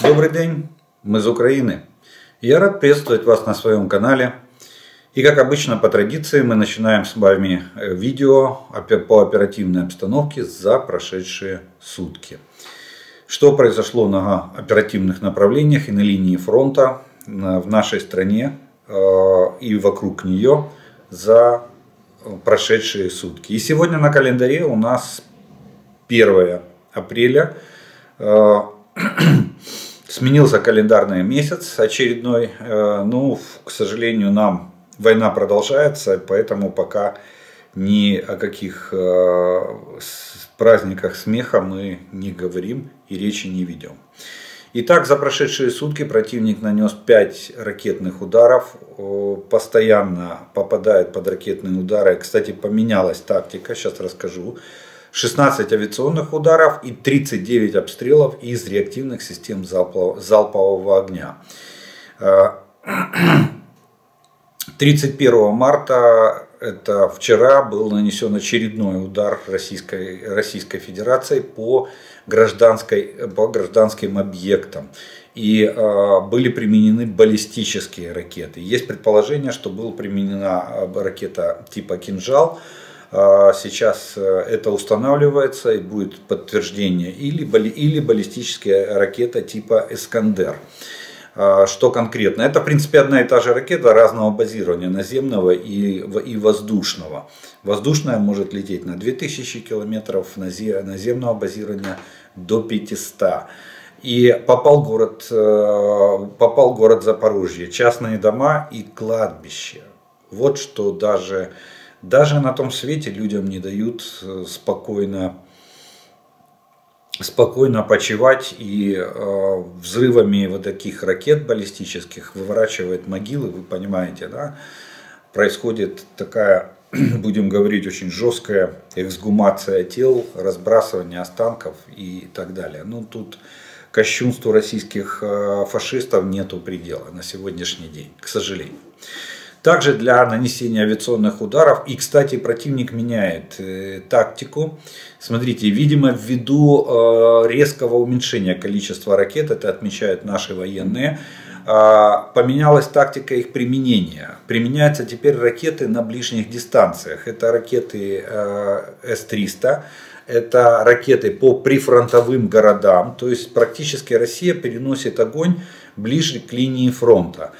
Добрый день, мы из Украины. Я рад приветствовать вас на своем канале. И как обычно по традиции мы начинаем с вами видео по оперативной обстановке за прошедшие сутки. Что произошло на оперативных направлениях и на линии фронта в нашей стране и вокруг нее за прошедшие сутки. И сегодня на календаре у нас 1 апреля. Сменился календарный месяц очередной. Ну, к сожалению, война продолжается, поэтому пока ни о каких праздниках смеха мы не говорим и речи не ведем. Итак, за прошедшие сутки противник нанес 5 ракетных ударов, постоянно попадает под ракетные удары. Кстати, поменялась тактика, сейчас расскажу. 16 авиационных ударов и 39 обстрелов из реактивных систем залпового огня. 31 марта, это вчера, был нанесен очередной удар Российской Федерации по гражданским объектам. И были применены баллистические ракеты. Есть предположение, что была применена ракета типа «Кинжал». Сейчас это устанавливается и будет подтверждение. Или баллистическая ракета типа «Искандер». Что конкретно? Это, в принципе, одна и та же ракета разного базирования, наземного и воздушного. Воздушная может лететь на 2000 километров, наземного базирования до 500. И попал город Запорожье, частные дома и кладбища. Вот что даже на том свете людям не дают спокойно почивать, и взрывами вот таких ракет баллистических выворачивает могилы, вы понимаете, да? Происходит такая, будем говорить, очень жесткая эксгумация тел, разбрасывание останков и так далее. Ну, тут кощунству российских фашистов нету предела на сегодняшний день, к сожалению. Также для нанесения авиационных ударов, и, кстати, противник меняет тактику. Смотрите, видимо, ввиду резкого уменьшения количества ракет, это отмечают наши военные, поменялась тактика их применения. Применяются теперь ракеты на ближних дистанциях. Это ракеты С-300, это ракеты по прифронтовым городам. То есть практически Россия переносит огонь ближе к линии фронта.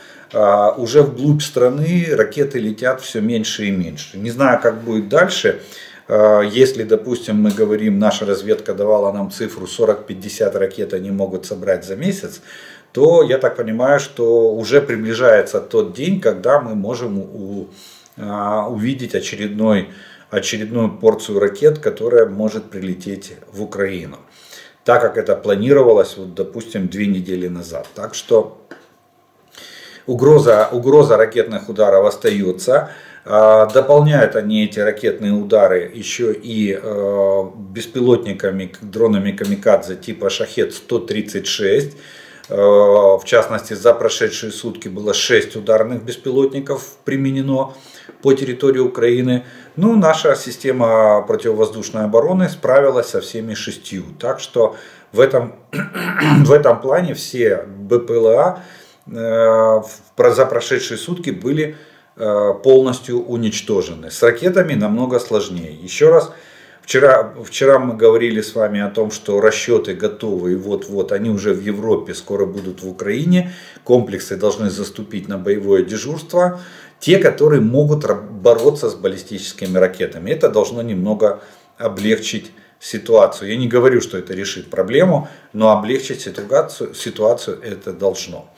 Уже вглубь страны ракеты летят все меньше и меньше. Не знаю, как будет дальше. Если, допустим, мы говорим, наша разведка давала нам цифру 40-50 ракет они могут собрать за месяц, то я так понимаю, что уже приближается тот день, когда мы можем увидеть очередную порцию ракет, которая может прилететь в Украину. Так как это планировалось, вот, допустим, 2 недели назад. Так что угроза ракетных ударов остается. Дополняют они эти ракетные удары еще и беспилотниками, дронами камикадзе типа Шахед-136. В частности, за прошедшие сутки было 6 ударных беспилотников применено по территории Украины. Ну, наша система противовоздушной обороны справилась со всеми 6. Так что в этом плане все БПЛА за прошедшие сутки были полностью уничтожены. С ракетами намного сложнее. Еще раз, вчера мы говорили с вами о том, что расчеты готовы, и вот они уже в Европе, скоро будут в Украине. Комплексы должны заступить на боевое дежурство. Те, которые могут бороться с баллистическими ракетами. Это должно немного облегчить ситуацию. Я не говорю, что это решит проблему, но облегчить ситуацию это должно.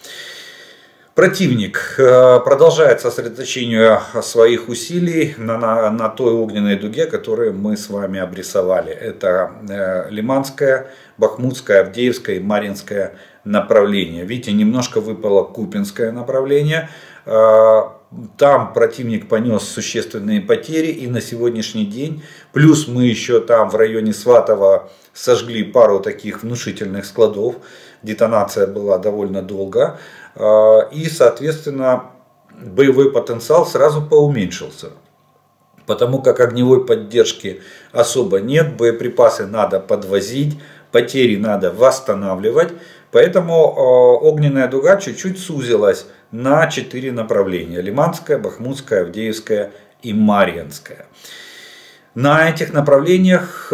Противник продолжает сосредоточение своих усилий на той огненной дуге, которую мы с вами обрисовали. Это Лиманское, Бахмутское, Авдеевское и Марьинское направление. Видите, немножко выпало Купинское направление. Там противник понес существенные потери, и на сегодняшний день, плюс мы еще там в районе Сватова сожгли пару таких внушительных складов, детонация была довольно долго, и, соответственно, боевой потенциал сразу поуменьшился. потому как огневой поддержки особо нет, боеприпасы надо подвозить потери надо восстанавливать. Поэтому огненная дуга чуть-чуть сузилась на 4 направления. Лиманское, Бахмутское, Авдеевское и Марьинское. На этих направлениях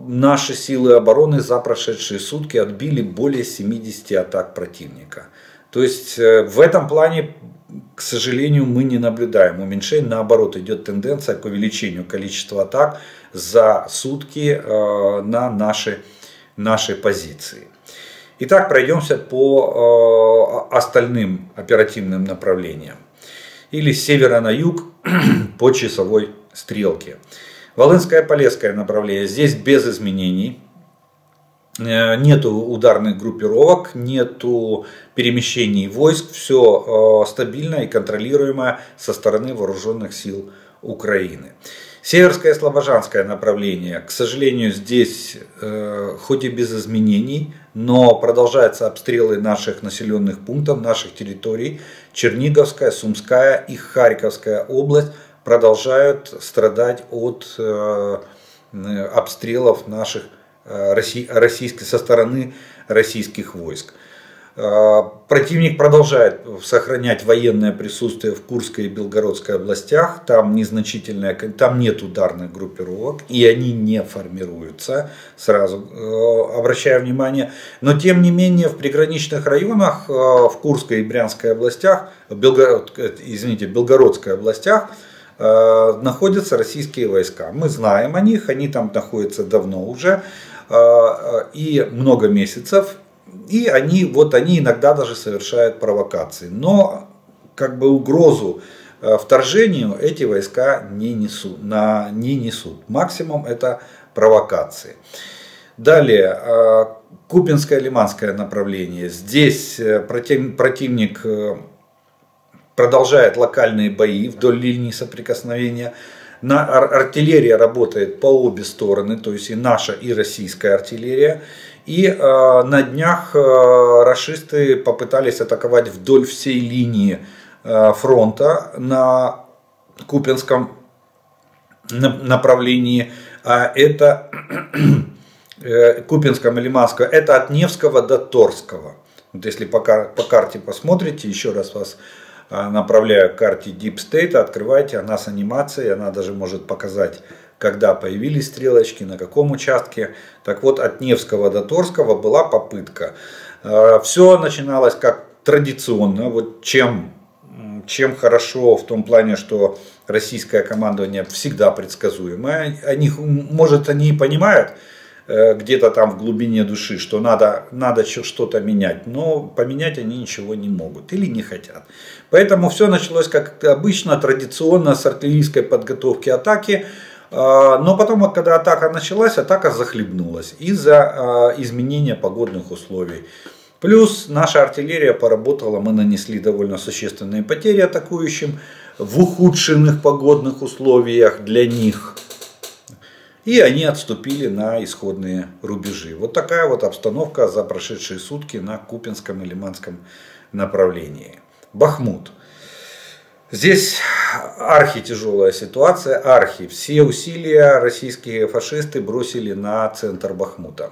наши силы обороны за прошедшие сутки отбили более 70 атак противника. То есть в этом плане, к сожалению, мы не наблюдаем уменьшения. Наоборот, идет тенденция к увеличению количества атак за сутки на наши позиции. Итак, пройдемся по остальным оперативным направлениям. Или с севера на юг по часовой стрелке. Волынское, Полесское направление. Здесь без изменений. Нету ударных группировок, нету перемещений войск. Все стабильно и контролируемо со стороны вооруженных сил Украины. Северское, Слобожанское направление. К сожалению, здесь хоть и без изменений, но продолжаются обстрелы наших населенных пунктов, наших территорий. Черниговская, Сумская и Харьковская область продолжают страдать от обстрелов наших со стороны российских войск. Противник продолжает сохранять военное присутствие в Курской и Белгородской областях. Там незначительное, там нет ударных группировок и они не формируются, сразу обращаю внимание. Но тем не менее в приграничных районах, в Курской и Брянской областях, Белгородской областях находятся российские войска. Мы знаем о них, они там находятся давно уже и много месяцев. И они иногда даже совершают провокации. Но как бы угрозу вторжению эти войска не несут. Максимум это провокации. Далее, Купинское, Лиманское направление. Здесь противник продолжает локальные бои вдоль линии соприкосновения. Артиллерия работает по обе стороны, то есть и наша, и российская артиллерия. И на днях рашисты попытались атаковать вдоль всей линии фронта на Купинском направлении. Это Купинском и Лиманском, это от Невского до Торского. Вот если по карте посмотрите, еще раз вас направляю к карте Deep State, открывайте, она с анимацией, она даже может показать, когда появились стрелочки, на каком участке. Так вот, от Невского до Торского была попытка. Все начиналось как традиционно. Вот чем хорошо в том плане, что российское командование всегда предсказуемое. Может, они и понимают где-то там в глубине души, что надо что-то менять, но поменять они ничего не могут или не хотят. Поэтому все началось как обычно, традиционно, с артиллерийской подготовки атаки. Но потом, когда атака началась, атака захлебнулась из-за изменения погодных условий. Плюс наша артиллерия поработала, мы нанесли довольно существенные потери атакующим в ухудшенных погодных условиях для них. И они отступили на исходные рубежи. Вот такая вот обстановка за прошедшие сутки на Купинском и Лиманском направлении. Бахмут. Здесь архитяжелая ситуация, все усилия российские фашисты бросили на центр Бахмута.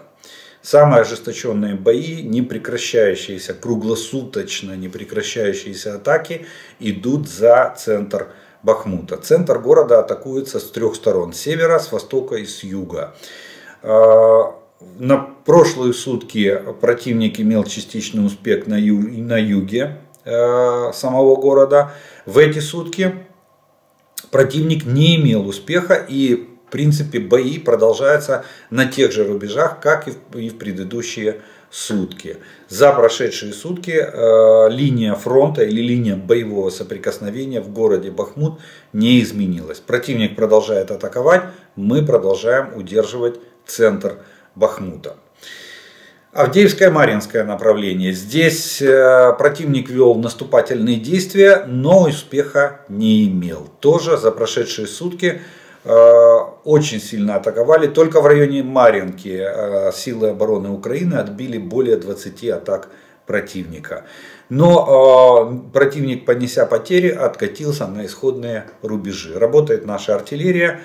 Самые ожесточенные бои, непрекращающиеся, круглосуточно непрекращающиеся атаки идут за центр Бахмута. Центр города атакуется с 3 сторон, с севера, с востока и с юга. На прошлые сутки противник имел частичный успех на юге самого города. В эти сутки противник не имел успеха, и в принципе бои продолжаются на тех же рубежах, как и в предыдущие сутки. За прошедшие сутки линия фронта или линия боевого соприкосновения в городе Бахмут не изменилась. Противник продолжает атаковать, мы продолжаем удерживать центр Бахмута. Авдеевское, Марьинское направление. Здесь противник вел наступательные действия, но успеха не имел. Тоже за прошедшие сутки очень сильно атаковали. Только в районе Марьинки силы обороны Украины отбили более 20 атак противника. Но противник, понеся потери, откатился на исходные рубежи. Работает наша артиллерия.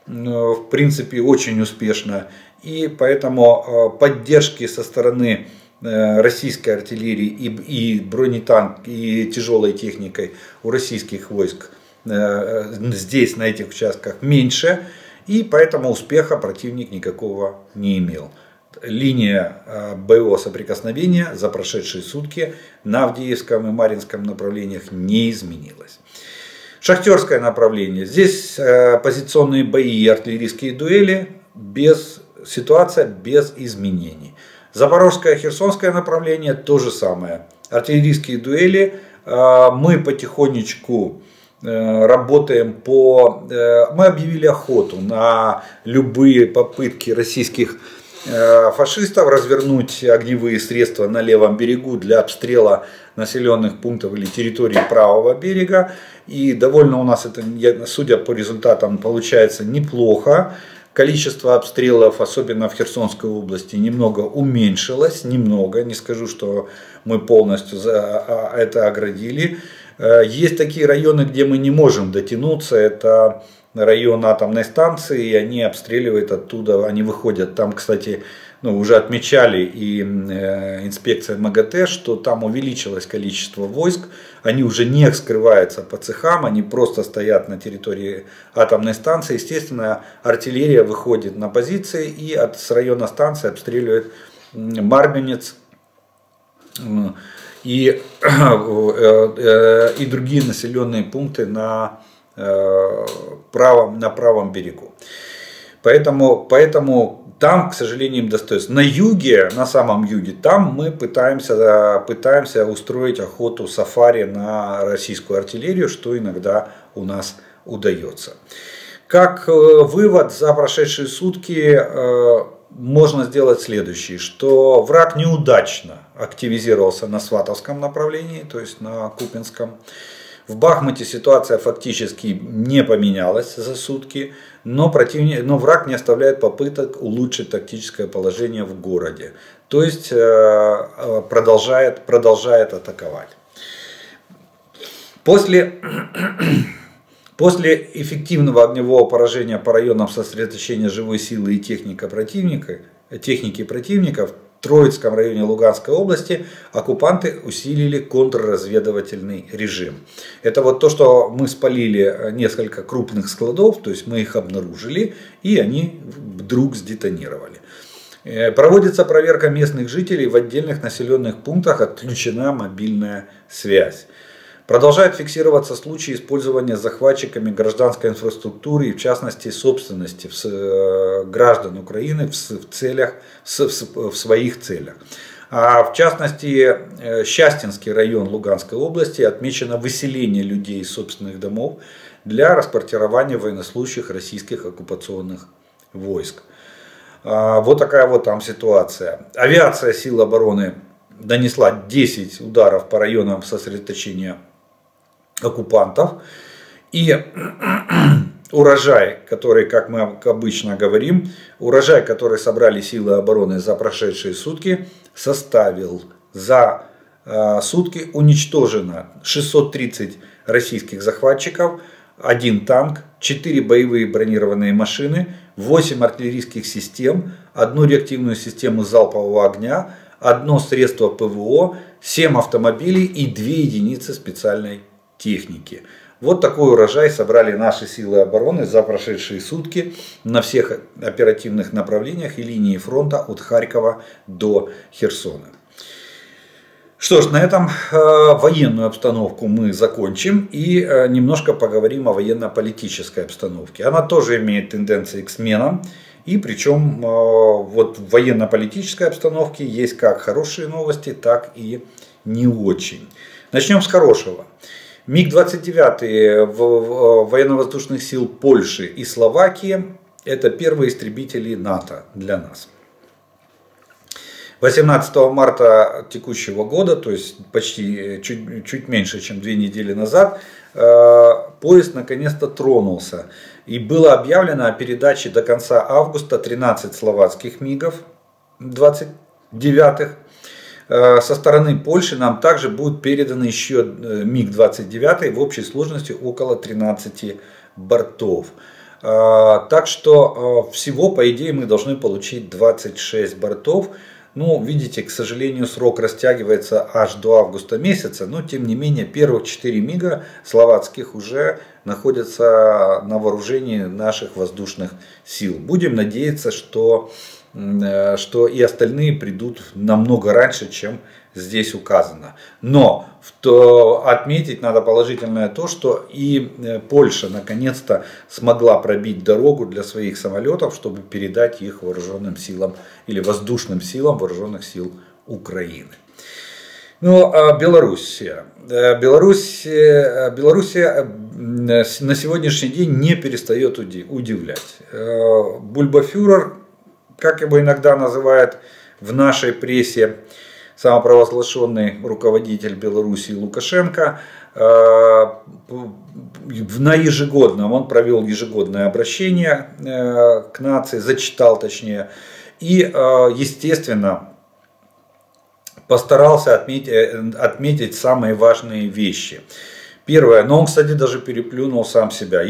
в принципе, очень успешно. И поэтому поддержки со стороны российской артиллерии и бронетанк, и тяжелой техникой у российских войск здесь, на этих участках, меньше. И поэтому успеха противник никакого не имел. Линия боевого соприкосновения за прошедшие сутки на Авдеевском и Марьинском направлениях не изменилась. Шахтерское направление. Здесь позиционные бои и артиллерийские дуэли, ситуация без изменений. Запорожское, Херсонское направление то же самое. Артиллерийские дуэли. Мы потихонечку работаем мы объявили охоту на любые попытки российских фашистов развернуть огневые средства на левом берегу для обстрела населенных пунктов или территорий правого берега. И довольно у нас это, судя по результатам, получается неплохо. Количество обстрелов, особенно в Херсонской области, немного уменьшилось. Немного, не скажу, что мы полностью это оградили. Есть такие районы, где мы не можем дотянуться. Это район атомной станции, и они обстреливают оттуда, они выходят. Там, кстати, уже отмечали и инспекция МАГАТЭ, что там увеличилось количество войск. Они уже не скрываются по цехам, они просто стоят на территории атомной станции. Естественно, артиллерия выходит на позиции и с района станции обстреливает Марганец и другие населенные пункты на правом берегу. Поэтому там, к сожалению, им достается. На юге, на самом юге, там мы пытаемся устроить охоту, сафари на российскую артиллерию, что иногда у нас удается. Как вывод за прошедшие сутки можно сделать следующий, что враг неудачно активизировался на Сватовском направлении, то есть на Купинском. В Бахмуте ситуация фактически не поменялась за сутки, но враг не оставляет попыток улучшить тактическое положение в городе. То есть продолжает атаковать. После эффективного огневого поражения по районам сосредоточения живой силы и техники противников в Троицком районе Луганской области оккупанты усилили контрразведывательный режим. Это вот то, что мы спалили несколько крупных складов, то есть мы их обнаружили и они вдруг сдетонировали. Проводится проверка местных жителей, в отдельных населенных пунктах отключена мобильная связь. Продолжают фиксироваться случаи использования захватчиками гражданской инфраструктуры и в частности собственности граждан Украины в своих целях. А в частности, Щастинский район Луганской области отмечено выселение людей из собственных домов для распортирования военнослужащих российских оккупационных войск. Вот такая вот там ситуация. Авиация сил обороны нанесла 10 ударов по районам сосредоточения оккупантов. И урожай, который, как мы обычно говорим, урожай, который собрали силы обороны за прошедшие сутки, составил за сутки уничтожено 630 российских захватчиков, 1 танк, 4 боевые бронированные машины, 8 артиллерийских систем, 1 реактивную систему залпового огня, 1 средство ПВО, 7 автомобилей и 2 единицы специальной техники. Вот такой урожай собрали наши силы обороны за прошедшие сутки на всех оперативных направлениях и линии фронта от Харькова до Херсона. Что ж, на этом военную обстановку мы закончим и немножко поговорим о военно-политической обстановке. Она тоже имеет тенденции к сменам. И причем вот в военно-политической обстановке есть как хорошие новости, так и не очень. Начнем с хорошего. МиГ-29 военно-воздушных сил Польши и Словакии – это первые истребители НАТО для нас. 18 марта текущего года, то есть почти чуть меньше, чем 2 недели назад, поезд наконец-то тронулся. И было объявлено о передаче до конца августа 13 словацких МиГов-29. Со стороны Польши нам также будут переданы еще МиГ-29 в общей сложности около 13 бортов. Так что всего, по идее, мы должны получить 26 бортов. Ну, видите, к сожалению, срок растягивается аж до августа месяца, но тем не менее первых 4 МиГа словацких уже находятся на вооружении наших воздушных сил. Будем надеяться, что и остальные придут намного раньше, чем здесь указано. Но отметить надо положительное то, что и Польша наконец-то смогла пробить дорогу для своих самолетов, чтобы передать их вооруженным силам или воздушным силам вооруженных сил Украины. Ну, а Белоруссия. Белоруссия на сегодняшний день не перестает удивлять. Бульбафюрер, как его иногда называют в нашей прессе, самопровозглашенный руководитель Белоруссии Лукашенко, он провел ежегодное обращение к нации, зачитал точнее, и, естественно, постарался отметить самые важные вещи. Первое, но он, кстати, даже переплюнул сам себя,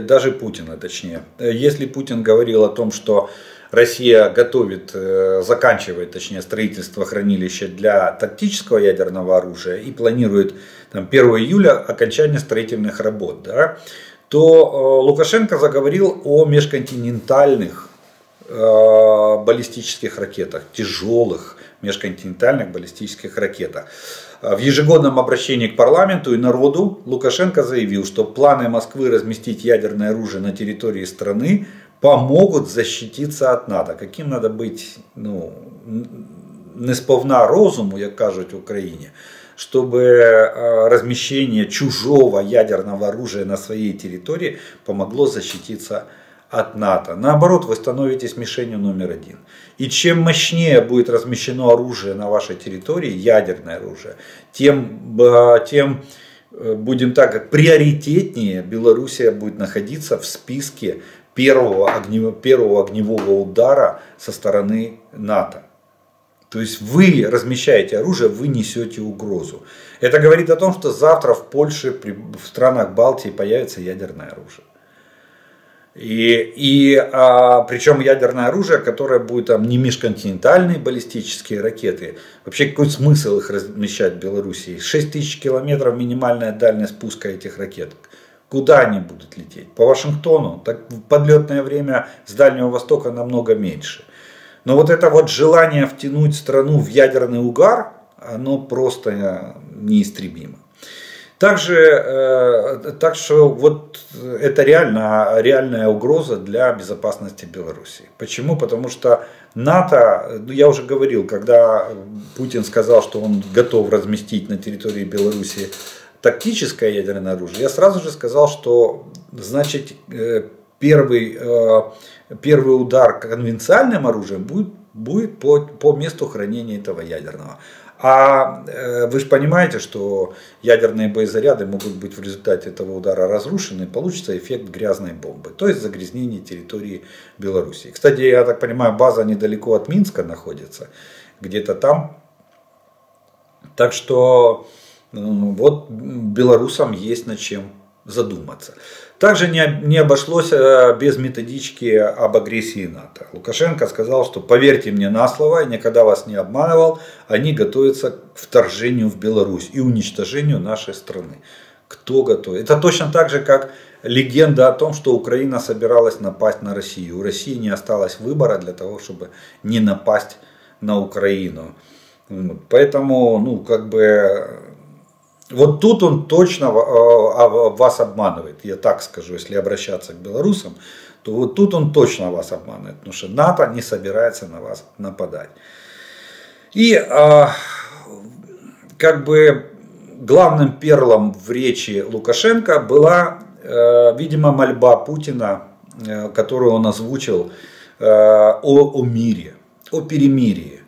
даже Путина точнее. Если Путин говорил о том, что Россия заканчивает строительство хранилища для тактического ядерного оружия и планирует 1 июля окончание строительных работ, да, то Лукашенко заговорил о межконтинентальных баллистических ракетах, тяжелых межконтинентальных баллистических ракетах. В ежегодном обращении к парламенту и народу Лукашенко заявил, что планы Москвы разместить ядерное оружие на территории страны помогут защититься от НАТО. Каким надо быть, не сповна розуму, як кажуть в Україні, чтобы размещение чужого ядерного оружия на своей территории помогло защититься от НАТО. Наоборот, вы становитесь мишенью номер 1. И чем мощнее будет размещено оружие на вашей территории, ядерное оружие, тем будем так, приоритетнее Белоруссия будет находиться в списке первого огневого удара со стороны НАТО. То есть вы размещаете оружие, вы несете угрозу. Это говорит о том, что завтра в Польше, в странах Балтии появится ядерное оружие. Причем ядерное оружие, которое будет не межконтинентальные баллистические ракеты. Вообще какой смысл их размещать в Белоруссии? 6000 километров минимальная дальность пуска этих ракет. Куда они будут лететь? По Вашингтону? Так подлетное время с Дальнего Востока намного меньше. Но вот это желание втянуть страну в ядерный угар, оно просто неистребимо. Так что вот это реальная угроза для безопасности Беларуси. Почему? Потому что НАТО, я уже говорил, когда Путин сказал, что он готов разместить на территории Беларуси тактическое ядерное оружие, я сразу же сказал, что значит первый удар конвенциальным оружием будет по месту хранения этого ядерного. А вы же понимаете, что ядерные боезаряды могут быть в результате этого удара разрушены, получится эффект грязной бомбы, то есть загрязнение территории Беларуси. Кстати, я так понимаю, база недалеко от Минска находится, где-то там. Так что вот белорусам есть над чем задуматься. Также не обошлось без методички об агрессии НАТО. Лукашенко сказал, что поверьте мне на слово, я никогда вас не обманывал, они готовятся к вторжению в Беларусь и уничтожению нашей страны. Кто готовит? Это точно так же, как легенда о том, что Украина собиралась напасть на Россию. У России не осталось выбора для того, чтобы не напасть на Украину. Поэтому, вот тут он точно вас обманывает, я так скажу, если обращаться к белорусам, то вот тут он точно вас обманывает, потому что НАТО не собирается на вас нападать. И главным перлом в речи Лукашенко была, видимо, мольба Путина, которую он озвучил о мире, о перемирии.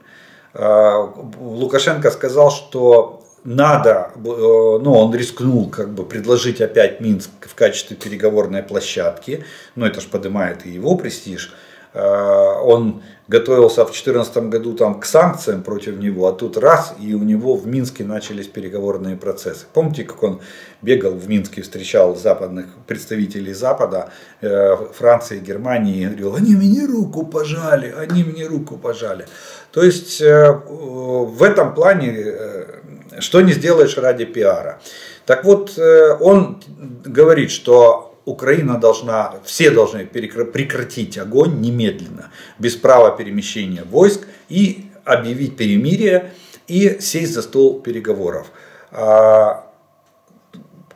Лукашенко сказал, что надо, он рискнул предложить опять Минск в качестве переговорной площадки, но это же поднимает и его престиж, Он готовился в 2014 году там к санкциям против него, а тут раз, и у него в Минске начались переговорные процессы. Помните, как он бегал в Минске, встречал западных представителей Запада, Франции, Германии, и говорил: они мне руку пожали, они мне руку пожали. То есть в этом плане, что не сделаешь ради пиара. Так вот, он говорит, что Украина должна, все должны прекратить огонь немедленно, без права перемещения войск, и объявить перемирие, и сесть за стол переговоров.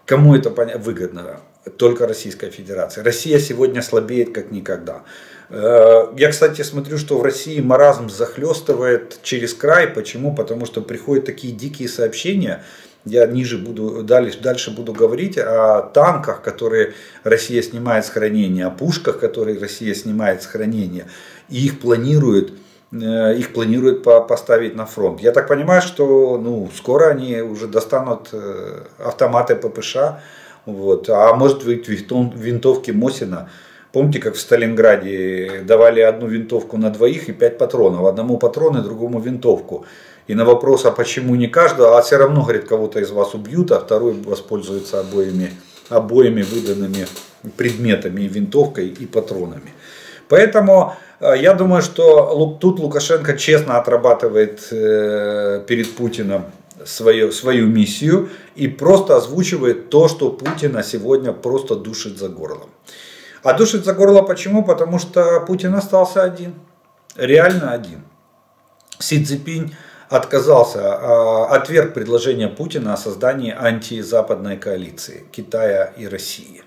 Кому это выгодно? Только Российской Федерации. Россия сегодня слабеет как никогда. Я, кстати, смотрю, что в России маразм захлестывает через край. Почему? Потому что приходят такие дикие сообщения. Я дальше буду говорить о танках, которые Россия снимает с хранения, о пушках, которые Россия снимает с хранения. И их планируют поставить на фронт. Я так понимаю, что скоро они уже достанут автоматы ППШ. Вот. А может быть винтовки Мосина. Помните, как в Сталинграде давали одну винтовку на двоих и 5 патронов. Одному патроны, другому винтовку. И на вопрос, а почему не каждого, а все равно, говорит, кого-то из вас убьют, а второй воспользуется обоими выданными предметами, и винтовкой, и патронами. Поэтому я думаю, что тут Лукашенко честно отрабатывает перед Путиным свою миссию и просто озвучивает то, что Путина сегодня просто душит за горлом. А душит за горло почему? Потому что Путин остался один. Реально один. Си Цзиньпинь отверг предложение Путина о создании антизападной коалиции Китая и России.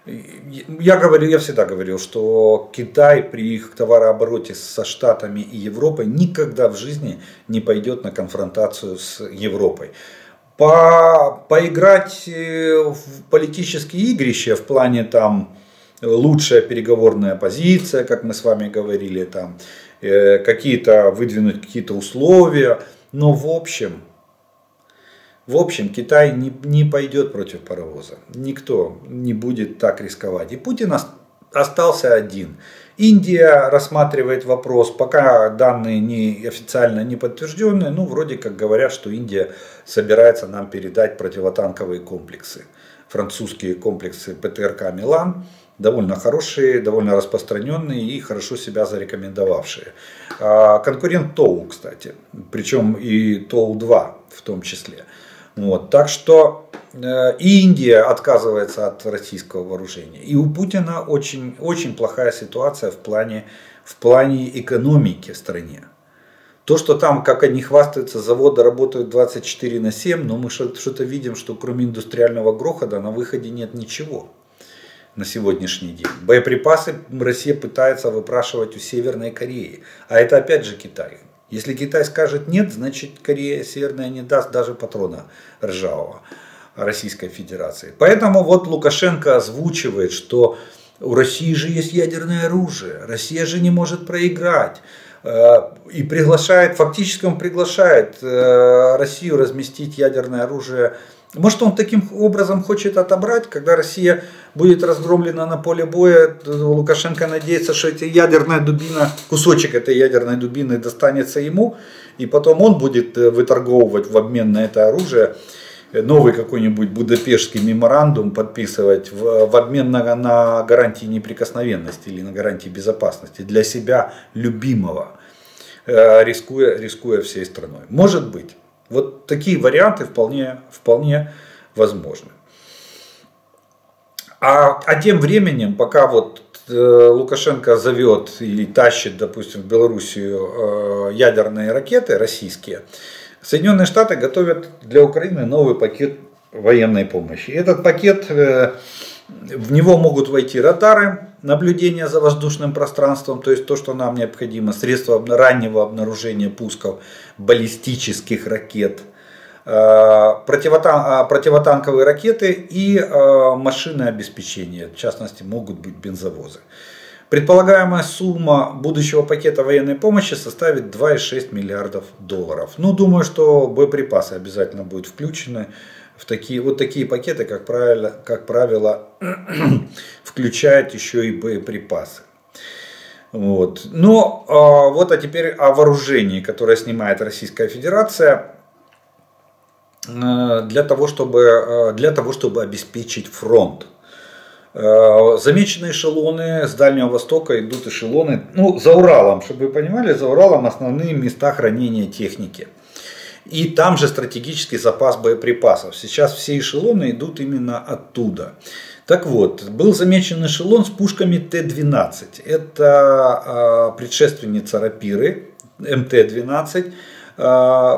Я всегда говорил, что Китай при их товарообороте со Штатами и Европой никогда в жизни не пойдет на конфронтацию с Европой. Поиграть в политические игрища в плане там лучшая переговорная позиция, как мы с вами говорили, там выдвинуть какие-то условия, но в общем Китай не пойдет против паровоза. Никто не будет так рисковать. И Путин остался один. Индия рассматривает вопрос, пока данные официально не подтвержденные, вроде как говорят, что Индия собирается нам передать противотанковые комплексы. Французские комплексы ПТРК «Милан». Довольно хорошие, довольно распространенные и хорошо себя зарекомендовавшие. Конкурент ТОУ, кстати, причем и ТОУ-2 в том числе. Вот. Так что и Индия отказывается от российского вооружения. И у Путина очень, очень плохая ситуация в плане экономики в стране. То, что там, как они хвастаются, заводы работают 24/7, но мы что-то видим, что кроме индустриального грохота на выходе нет ничего. На сегодняшний день. Боеприпасы Россия пытается выпрашивать у Северной Кореи. А это опять же Китай. Если Китай скажет нет, значит Корея Северная не даст даже патрона ржавого Российской Федерации. Поэтому вот Лукашенко озвучивает, что у России же есть ядерное оружие. Россия же не может проиграть. И фактически он приглашает Россию разместить ядерное оружие. Может, он таким образом хочет отобрать, когда Россия будет разгромлена на поле боя, Лукашенко надеется, что кусочек этой ядерной дубины достанется ему, и потом он будет выторговывать в обмен на это оружие новый какой-нибудь Будапештский меморандум подписывать в обмен на гарантии неприкосновенности или на гарантии безопасности для себя любимого, рискуя всей страной. Может быть. Вот такие варианты вполне возможны. А тем временем, пока Лукашенко зовет или тащит, допустим, в Белоруссию ядерные ракеты российские, Соединенные Штаты готовят для Украины новый пакет военной помощи. Этот пакет, в него могут войти радары наблюдения за воздушным пространством, то есть то, что нам необходимо, средства раннего обнаружения пусков баллистических ракет, противотанковые ракеты и машинное обеспечение, в частности могут быть бензовозы. Предполагаемая сумма будущего пакета военной помощи составит 2,6 миллиардов долларов. Думаю, что боеприпасы обязательно будут включены. Такие пакеты, как правило, включают еще и боеприпасы. Вот. Но вот, а теперь о вооружении, которое снимает Российская Федерация для того, чтобы обеспечить фронт. Замечены эшелоны с Дальнего Востока, идут эшелоны, ну, за Уралом, чтобы вы понимали, за Уралом основные места хранения техники. И там же стратегический запас боеприпасов. Сейчас все эшелоны идут именно оттуда. Так вот, был замечен эшелон с пушками Т-12. Это предшественница рапиры МТ-12,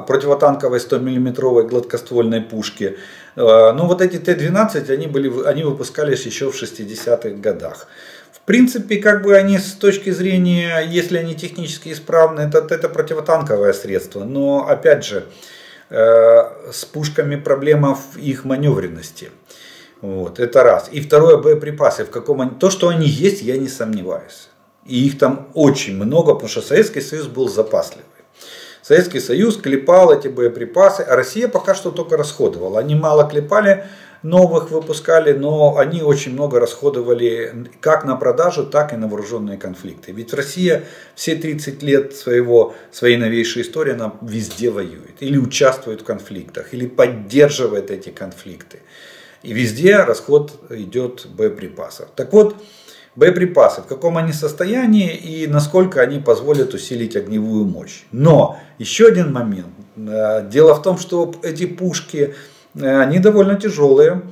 противотанковой 100-мм гладкоствольной пушки. Но вот эти Т-12, они выпускались еще в 60-х годах. В принципе, как бы они с точки зрения, если они технически исправны, это противотанковое средство. Но опять же, с пушками проблема в их маневренности. Вот, это раз. И второе, боеприпасы. То, что они есть, я не сомневаюсь. И их там очень много, потому что Советский Союз был запасливый. Советский Союз клепал эти боеприпасы, а Россия пока что только расходовала. Они мало клепали, новых выпускали, но они очень много расходовали как на продажу, так и на вооруженные конфликты. Ведь Россия все 30 лет своей новейшей истории, она везде воюет. Или участвует в конфликтах, или поддерживает эти конфликты. И везде расход идет боеприпасов. Так вот, боеприпасы, в каком они состоянии и насколько они позволят усилить огневую мощь. Но еще один момент. Дело в том, что эти пушки, они довольно тяжелые.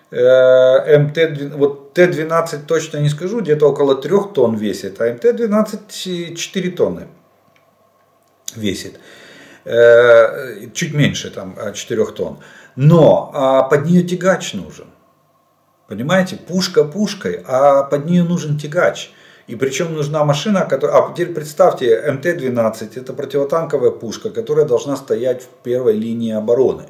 Вот Т-12 точно не скажу, где-то около 3 тонн весит, а МТ-12 4 тонны весит. Чуть меньше, там, 4 тонн. Но под нее тягач нужен. Понимаете, пушка пушкой, а под нее нужен тягач. И причем нужна машина, которая... А теперь представьте, МТ-12 это противотанковая пушка, которая должна стоять в первой линии обороны.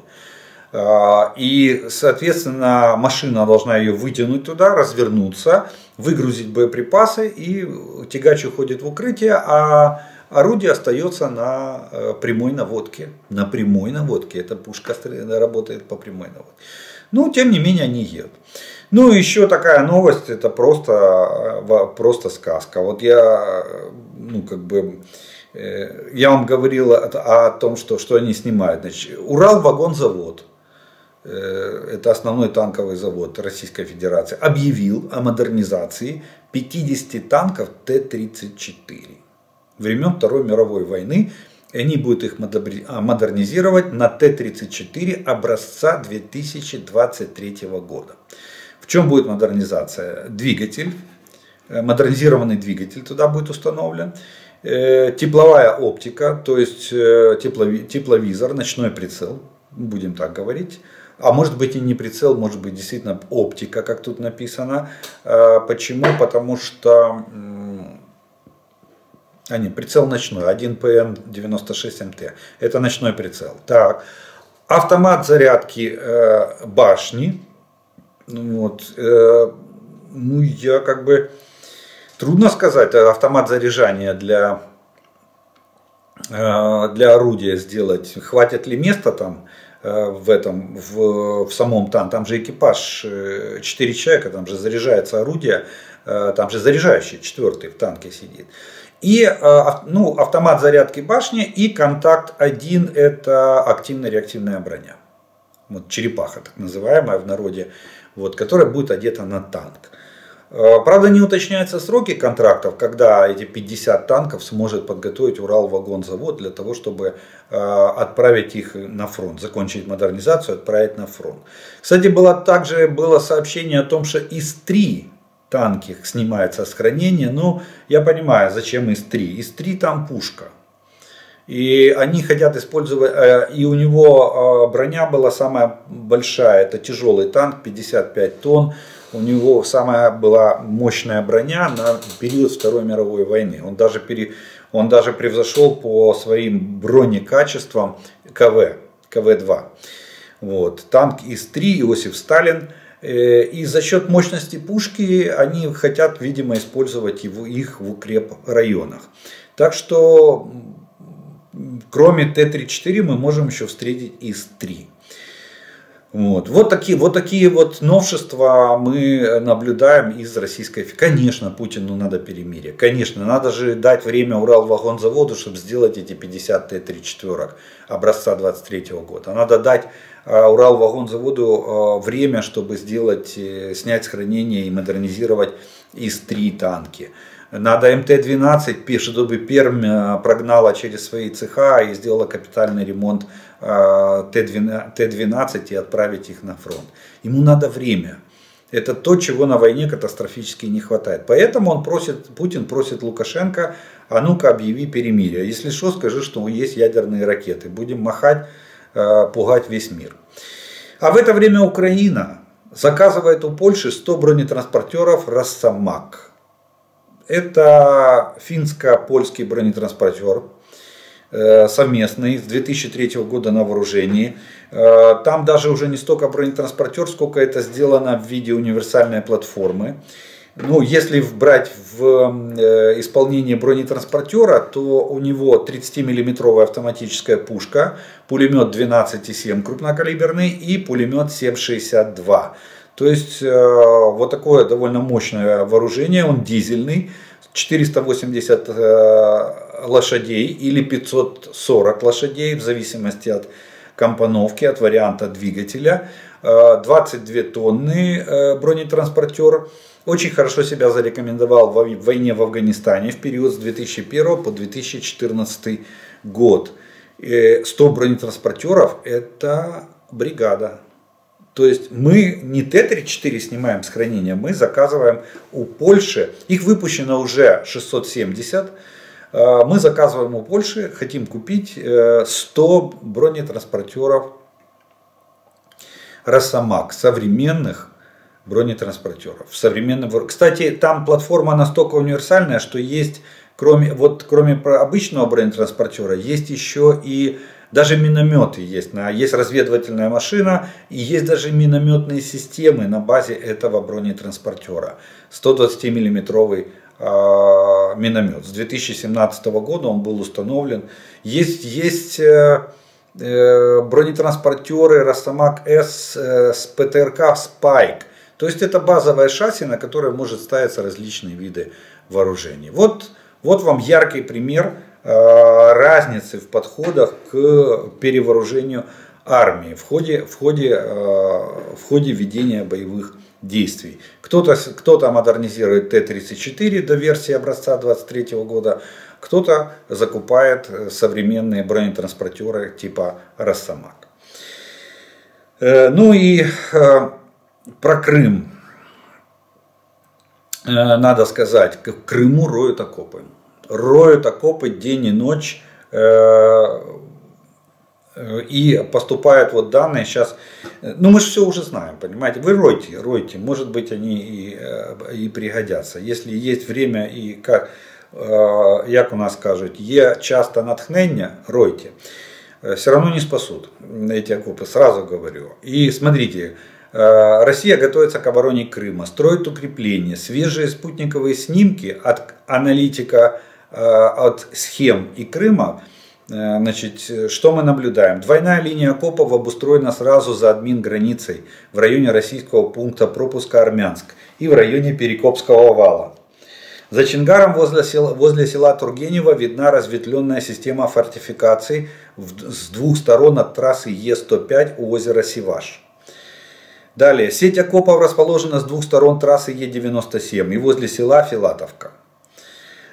И, соответственно, машина должна ее вытянуть туда, развернуться, выгрузить боеприпасы, и тягач уходит в укрытие, а орудие остается на прямой наводке. На прямой наводке. Эта пушка работает по прямой наводке. Но, тем не менее, они едут. Ну, еще такая новость, это просто сказка. Вот я вам говорил о том, что они снимают. Значит, Уралвагонзавод, это основной танковый завод Российской Федерации, объявил о модернизации 50 танков Т-34 времен Второй мировой войны. И они будут их модернизировать на Т-34 образца 2023 года. В чем будет модернизация? Двигатель, модернизированный двигатель туда будет установлен, тепловая оптика, то есть тепловизор, ночной прицел, будем так говорить. А может быть и не прицел, может быть действительно оптика, как тут написано. Почему? Потому что... прицел ночной, 1ПН-96МТ. Это ночной прицел. Так, автомат зарядки башни. Вот, трудно сказать, самат заряжания для орудия сделать. Хватит ли места там в самом танке? Там же экипаж 4 человека, там же заряжается орудие, там же заряжающий 4-й в танке сидит. И автомат зарядки башни и контакт-1 это активно-реактивная броня. Вот черепаха так называемая в народе, вот, которая будет одета на танк. Правда, не уточняются сроки контрактов, когда эти 50 танков сможет подготовить Уралвагонзавод для того, чтобы отправить их на фронт, закончить модернизацию, отправить на фронт. Кстати, было сообщение о том, что ИС-3 танки снимаются с хранения. Но я понимаю, зачем ИС-3. ИС-3 там пушка. И они хотят использовать, и у него броня была самая большая, это тяжелый танк, 55 тонн. У него самая была мощная броня на период Второй мировой войны. Он даже превзошел по своим бронекачествам КВ-2. Вот. Танк ИС-3, Иосиф Сталин. И за счет мощности пушки они хотят, видимо, использовать их в укрепрайонах. Так что, кроме Т-34, мы можем еще встретить ИС-3. Вот такие вот новшества мы наблюдаем из Российской Федерации. Конечно, Путину надо перемирие. Конечно, надо же дать время Уралвагонзаводу, чтобы сделать эти 50 Т-34 образца 23 года. Надо дать Уралвагонзаводу время, чтобы снять с хранения и модернизировать ИС-3 танки. Надо МТ-12, чтобы Пермь прогнала через свои цеха и сделала капитальный ремонт Т-12 и отправить их на фронт. Ему надо время. Это то, чего на войне катастрофически не хватает. Поэтому Путин просит Лукашенко, а ну-ка объяви перемирие. Если что, скажи, что есть ядерные ракеты. Будем махать, пугать весь мир. А в это время Украина заказывает у Польши 100 бронетранспортеров «Росомак». Это финско-польский бронетранспортер совместный с 2003 года на вооружении. Там даже уже не столько бронетранспортер, сколько это сделано в виде универсальной платформы. Ну, если брать в исполнение бронетранспортера, то у него 30-миллиметровая автоматическая пушка, пулемет 12,7 крупнокалиберный и пулемет 7,62. То есть вот такое довольно мощное вооружение, он дизельный, 480 лошадей или 540 лошадей в зависимости от компоновки, от варианта двигателя, 22 тонны бронетранспортер. Очень хорошо себя зарекомендовал в войне в Афганистане в период с 2001 по 2014 год. 100 бронетранспортеров это бригада. То есть мы не Т-34 снимаем с хранения, мы заказываем у Польши, их выпущено уже 670, мы заказываем у Польши, хотим купить 100 бронетранспортеров «Росомак», современных бронетранспортеров. Кстати, там платформа настолько универсальная, что есть, кроме обычного бронетранспортера, есть еще и даже минометы есть. Есть разведывательная машина и есть даже минометные системы на базе этого бронетранспортера. 120-миллиметровый миномет. С 2017 года он был установлен. Есть бронетранспортеры Росомак С с ПТРК Спайк. То есть это базовое шасси, на которое может ставиться различные виды вооружений. Вот вам яркий пример разницы в подходах к перевооружению армии в ходе ведения боевых действий. Кто-то модернизирует Т-34 до версии образца 23 года, кто-то закупает современные бронетранспортеры типа «Росомак». Ну и про Крым надо сказать. В Крыму роют окопы. Роют окопы день и ночь. И поступают вот данные сейчас. Ну мы же все уже знаем, понимаете. Вы ройте. Может быть они и пригодятся. Если есть время и как у нас кажуть, є час та натхнення, ройте. Все равно не спасут эти окопы, сразу говорю. И смотрите. Россия готовится к обороне Крыма, строит укрепления, свежие спутниковые снимки от аналитика, от схем и Крыма. Значит, что мы наблюдаем? Двойная линия окопов обустроена сразу за админ-границей в районе российского пункта пропуска Армянск и в районе Перекопского вала. За Чингаром возле села Тургенева видна разветвленная система фортификаций с двух сторон от трассы Е105 у озера Сиваш. Далее, сеть окопов расположена с двух сторон трассы Е97 и возле села Филатовка.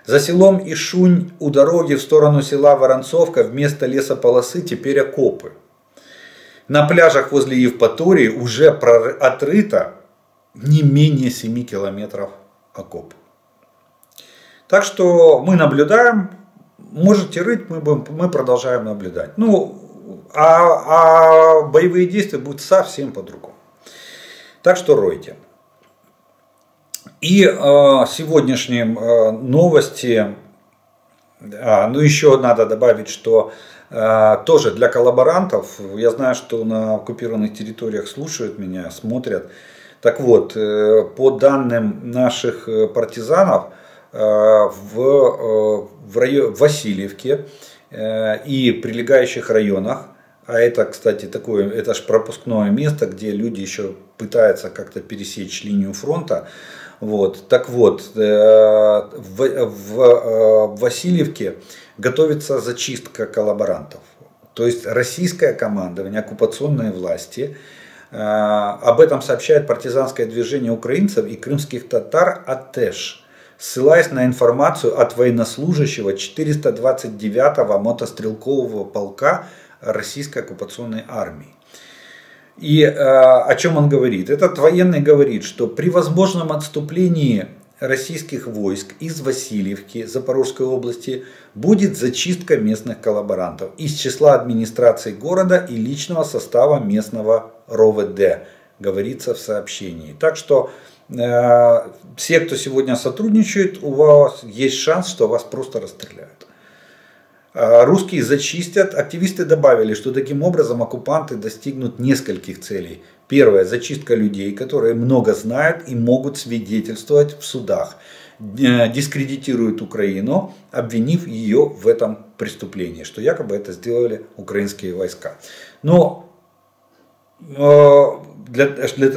За селом Ишунь у дороги в сторону села Воронцовка вместо лесополосы теперь окопы. На пляжах возле Евпатории уже отрыто не менее 7 километров окопов. Так что мы наблюдаем, можете рыть, мы продолжаем наблюдать. Ну, а боевые действия будут совсем по-другому. Так что ройте. И сегодняшние новости, ну еще надо добавить, что тоже для коллаборантов, я знаю, что на оккупированных территориях слушают меня, смотрят. Так вот, по данным наших партизанов, в Васильевке и прилегающих районах А это, кстати, такое, это же пропускное место, где люди еще пытаются как-то пересечь линию фронта. Вот. Так вот, в Васильевке готовится зачистка коллаборантов. То есть российское командование, оккупационные власти, об этом сообщает партизанское движение украинцев и крымских татар АТЭШ, ссылаясь на информацию от военнослужащего 429-го мотострелкового полка российской оккупационной армии. И о чем он говорит? Этот военный говорит, что при возможном отступлении российских войск из Васильевки Запорожской области будет зачистка местных коллаборантов из числа администрации города и личного состава местного РОВД, говорится в сообщении. Так что все, кто сегодня сотрудничает, у вас есть шанс, что вас просто расстреляют. Русские зачистят. Активисты добавили, что таким образом оккупанты достигнут нескольких целей. Первое – зачистка людей, которые много знают и могут свидетельствовать в судах. Дискредитируют Украину, обвинив ее в этом преступлении, что якобы это сделали украинские войска. Но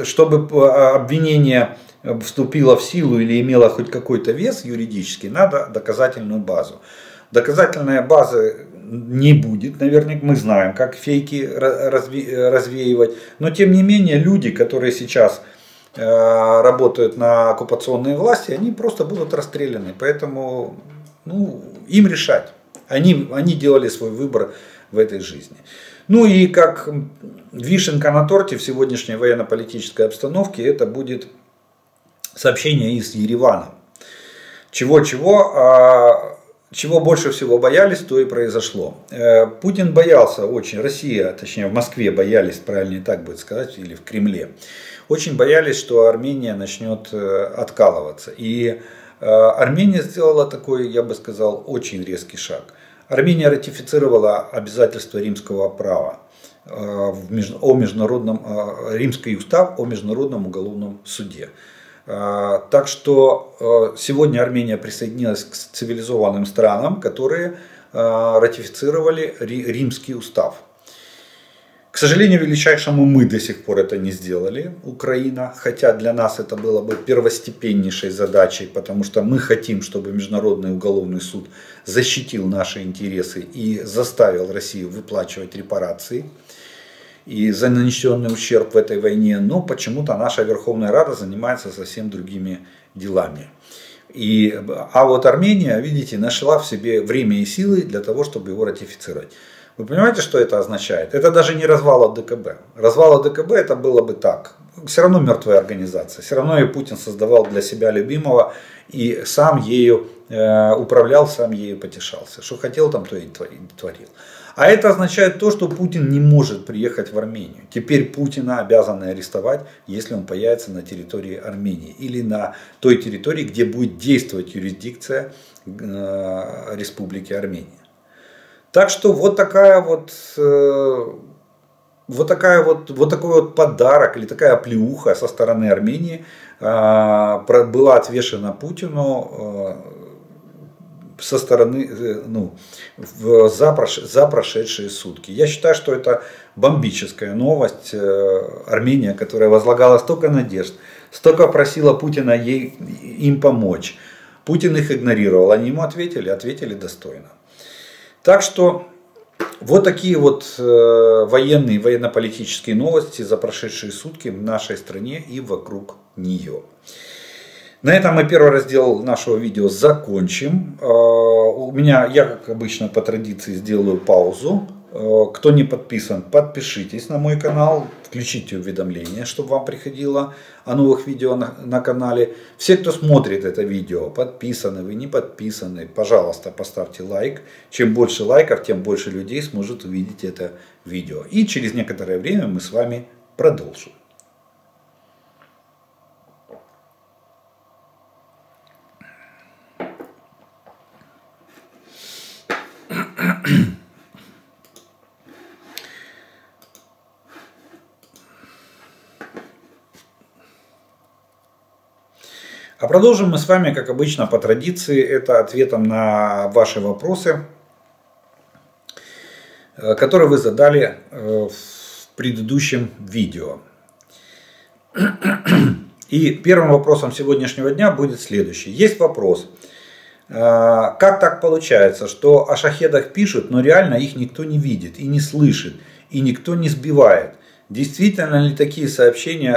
чтобы обвинение вступило в силу или имело хоть какой-то вес юридический, надо доказательную базу. Доказательной базы не будет, наверняка мы знаем, как фейки развеивать, но тем не менее люди, которые сейчас работают на оккупационные власти, они просто будут расстреляны, поэтому им решать. Они делали свой выбор в этой жизни. Ну и как вишенка на торте в сегодняшней военно-политической обстановке, это будет сообщение из Еревана. Чего больше всего боялись, то и произошло. Путин боялся очень, Россия, точнее в Москве боялись, правильнее так будет сказать, или в Кремле, очень боялись, что Армения начнет откалываться. И Армения сделала такой, я бы сказал, очень резкий шаг. Армения ратифицировала обязательства римского права, Римский устав о Международном уголовном суде. Так что сегодня Армения присоединилась к цивилизованным странам, которые ратифицировали Римский устав. К сожалению, величайшему мы до сих пор это не сделали, Украина, хотя для нас это было бы первостепеннейшей задачей, потому что мы хотим, чтобы Международный уголовный суд защитил наши интересы и заставил Россию выплачивать репарации и за нанесенный ущерб в этой войне, но почему-то наша Верховная Рада занимается совсем другими делами. А вот Армения, видите, нашла в себе время и силы для того, чтобы его ратифицировать. Вы понимаете, что это означает? Это даже не развал ОДКБ. Развал ОДКБ это было бы так. Все равно мертвая организация. Все равно и Путин создавал для себя любимого и сам ею управлял, сам ею потешался. Что хотел, там то и творил. А это означает то, что Путин не может приехать в Армению. Теперь Путина обязаны арестовать, если он появится на территории Армении. Или на той территории, где будет действовать юрисдикция Республики Армения. Так что вот такой вот подарок или такая оплеуха со стороны Армении была отвешена Путину со стороны, за прошедшие сутки. Я считаю, что это бомбическая новость. Армения, которая возлагала столько надежд, столько просила Путина им помочь. Путин их игнорировал, они ему ответили достойно. Так что вот такие вот военно-политические новости за прошедшие сутки в нашей стране и вокруг нее. На этом мы первый раздел нашего видео закончим. Я, как обычно, по традиции сделаю паузу. Кто не подписан, подпишитесь на мой канал, включите уведомления, чтобы вам приходило о новых видео на канале. Все, кто смотрит это видео, подписаны, вы не подписаны, пожалуйста, поставьте лайк. Чем больше лайков, тем больше людей сможет увидеть это видео. И через некоторое время мы с вами продолжим. А продолжим мы с вами, как обычно, по традиции, это ответом на ваши вопросы. который вы задали в предыдущем видео. И первым вопросом сегодняшнего дня будет следующий. Есть вопрос. Как так получается, что о шахедах пишут, но реально их никто не видит и не слышит, и никто не сбивает? Действительно ли такие сообщения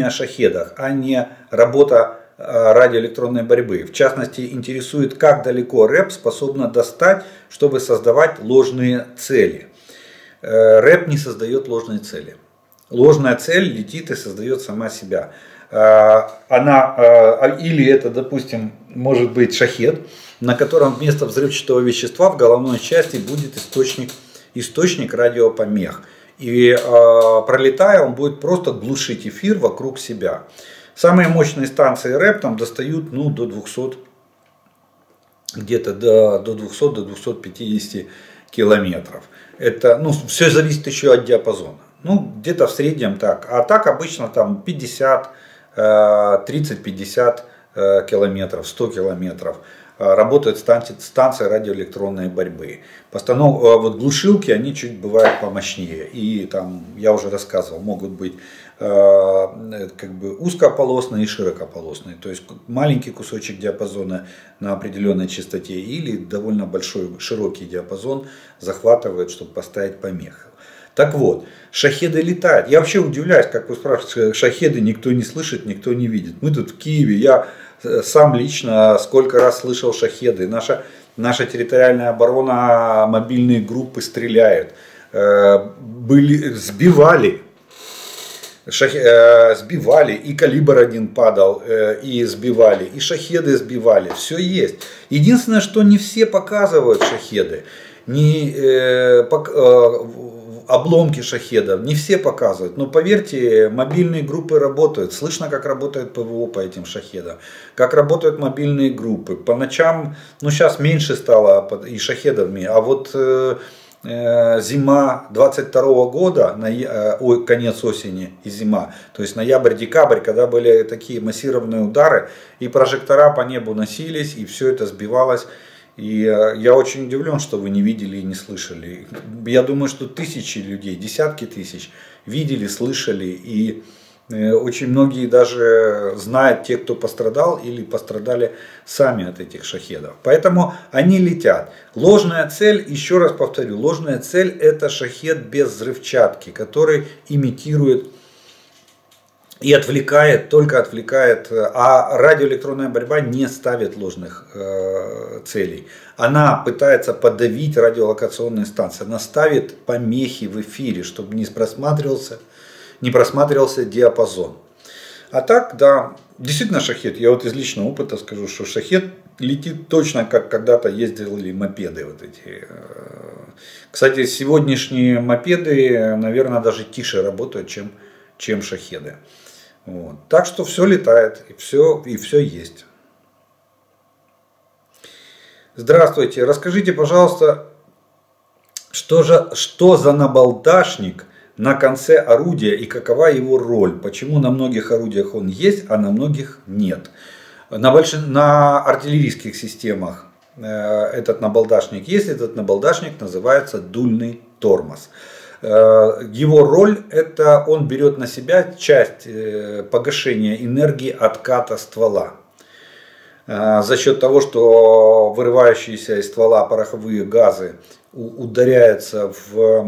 о шахедах, а не работа радиоэлектронной борьбы? В частности, интересует, как далеко РЭП способна достать, чтобы создавать ложные цели. РЭП не создает ложные цели. Ложная цель летит и создает сама себя. Или это, допустим, может быть шахед, на котором вместо взрывчатого вещества в головной части будет источник радиопомех. И пролетая, он будет просто глушить эфир вокруг себя. Самые мощные станции РЭП там достают до 200, где-то до 200-250 километров. Это, все зависит еще от диапазона. Где-то в среднем так. А так обычно там 50, 30-50 километров, 100 километров. Работают станции радиоэлектронной борьбы. Вот глушилки, они чуть бывают помощнее. И там, я уже рассказывал, могут быть узкополосные и широкополосные. То есть маленький кусочек диапазона на определенной частоте или довольно большой широкий диапазон захватывает, чтобы поставить помеху. Так вот, шахеды летают. Я вообще удивляюсь, как вы спрашиваете, шахеды никто не слышит, никто не видит. Мы тут в Киеве, я сам лично сколько раз слышал шахеды. Наша территориальная оборона, мобильные группы стреляют. Сбивали, и калибр один падал, и сбивали, и шахеды сбивали. Все есть. Единственное, что не все показывают шахеды. Обломки шахедов не все показывают, но поверьте, мобильные группы работают, слышно, как работает ПВО по этим шахедам, как работают мобильные группы. По ночам, сейчас меньше стало и шахедов, а вот зима 22 года, конец осени и зима, то есть ноябрь-декабрь, когда были такие массированные удары, и прожектора по небу носились, и все это сбивалось. И я очень удивлен, что вы не видели и не слышали. Я думаю, что тысячи людей, десятки тысяч видели, слышали. И очень многие даже знают те, кто пострадал или пострадали сами от этих шахедов. Поэтому они летят. Ложная цель, еще раз повторю, ложная цель — это шахед без взрывчатки, который имитирует и только отвлекает, а радиоэлектронная борьба не ставит ложных целей. Она пытается подавить радиолокационные станции, она ставит помехи в эфире, чтобы не просматривался диапазон. А так, да, действительно шахед, я вот из личного опыта скажу, что шахед летит точно, как когда-то ездили мопеды вот эти. Кстати, сегодняшние мопеды, наверное, даже тише работают, чем шахеды. Вот. Так что все летает, и все есть. Здравствуйте, расскажите, пожалуйста, что за набалдашник на конце орудия и какова его роль? Почему на многих орудиях он есть, а на многих нет? На артиллерийских системах этот набалдашник есть, этот набалдашник называется дульный тормоз. Его роль — это он берет на себя часть погашения энергии отката ствола. За счет того, что вырывающиеся из ствола пороховые газы ударяются в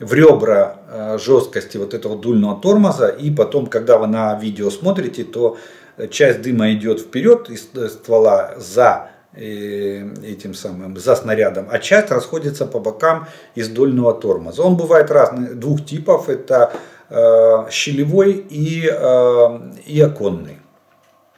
ребра жесткости вот этого дульного тормоза, и потом, когда вы на видео смотрите, то часть дыма идет вперед из ствола за снарядом, а часть расходится по бокам из дульного тормоза. Он бывает двух типов, это щелевой и оконный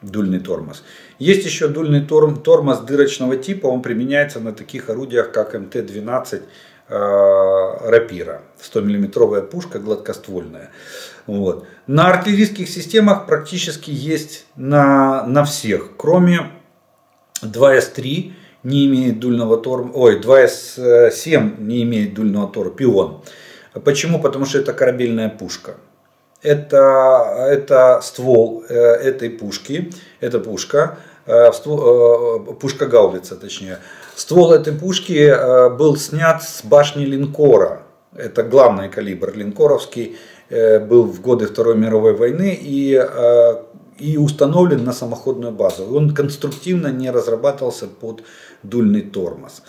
дульный тормоз. Есть еще дульный тормоз дырочного типа, он применяется на таких орудиях, как МТ-12 Рапира, 100-мм пушка гладкоствольная. Вот. На артиллерийских системах практически есть на всех, кроме 2С3 не имеет дульного тормоза, 2С7 не имеет дульного тормоза, пион. Почему? Потому что это корабельная пушка. Это ствол этой пушки, эта пушка пушка-гаубица точнее. Ствол этой пушки был снят с башни линкора. Это главный калибр линкоровский, был в годы Второй мировой войны и установлен на самоходную базу. Он конструктивно не разрабатывался под дульный тормоз.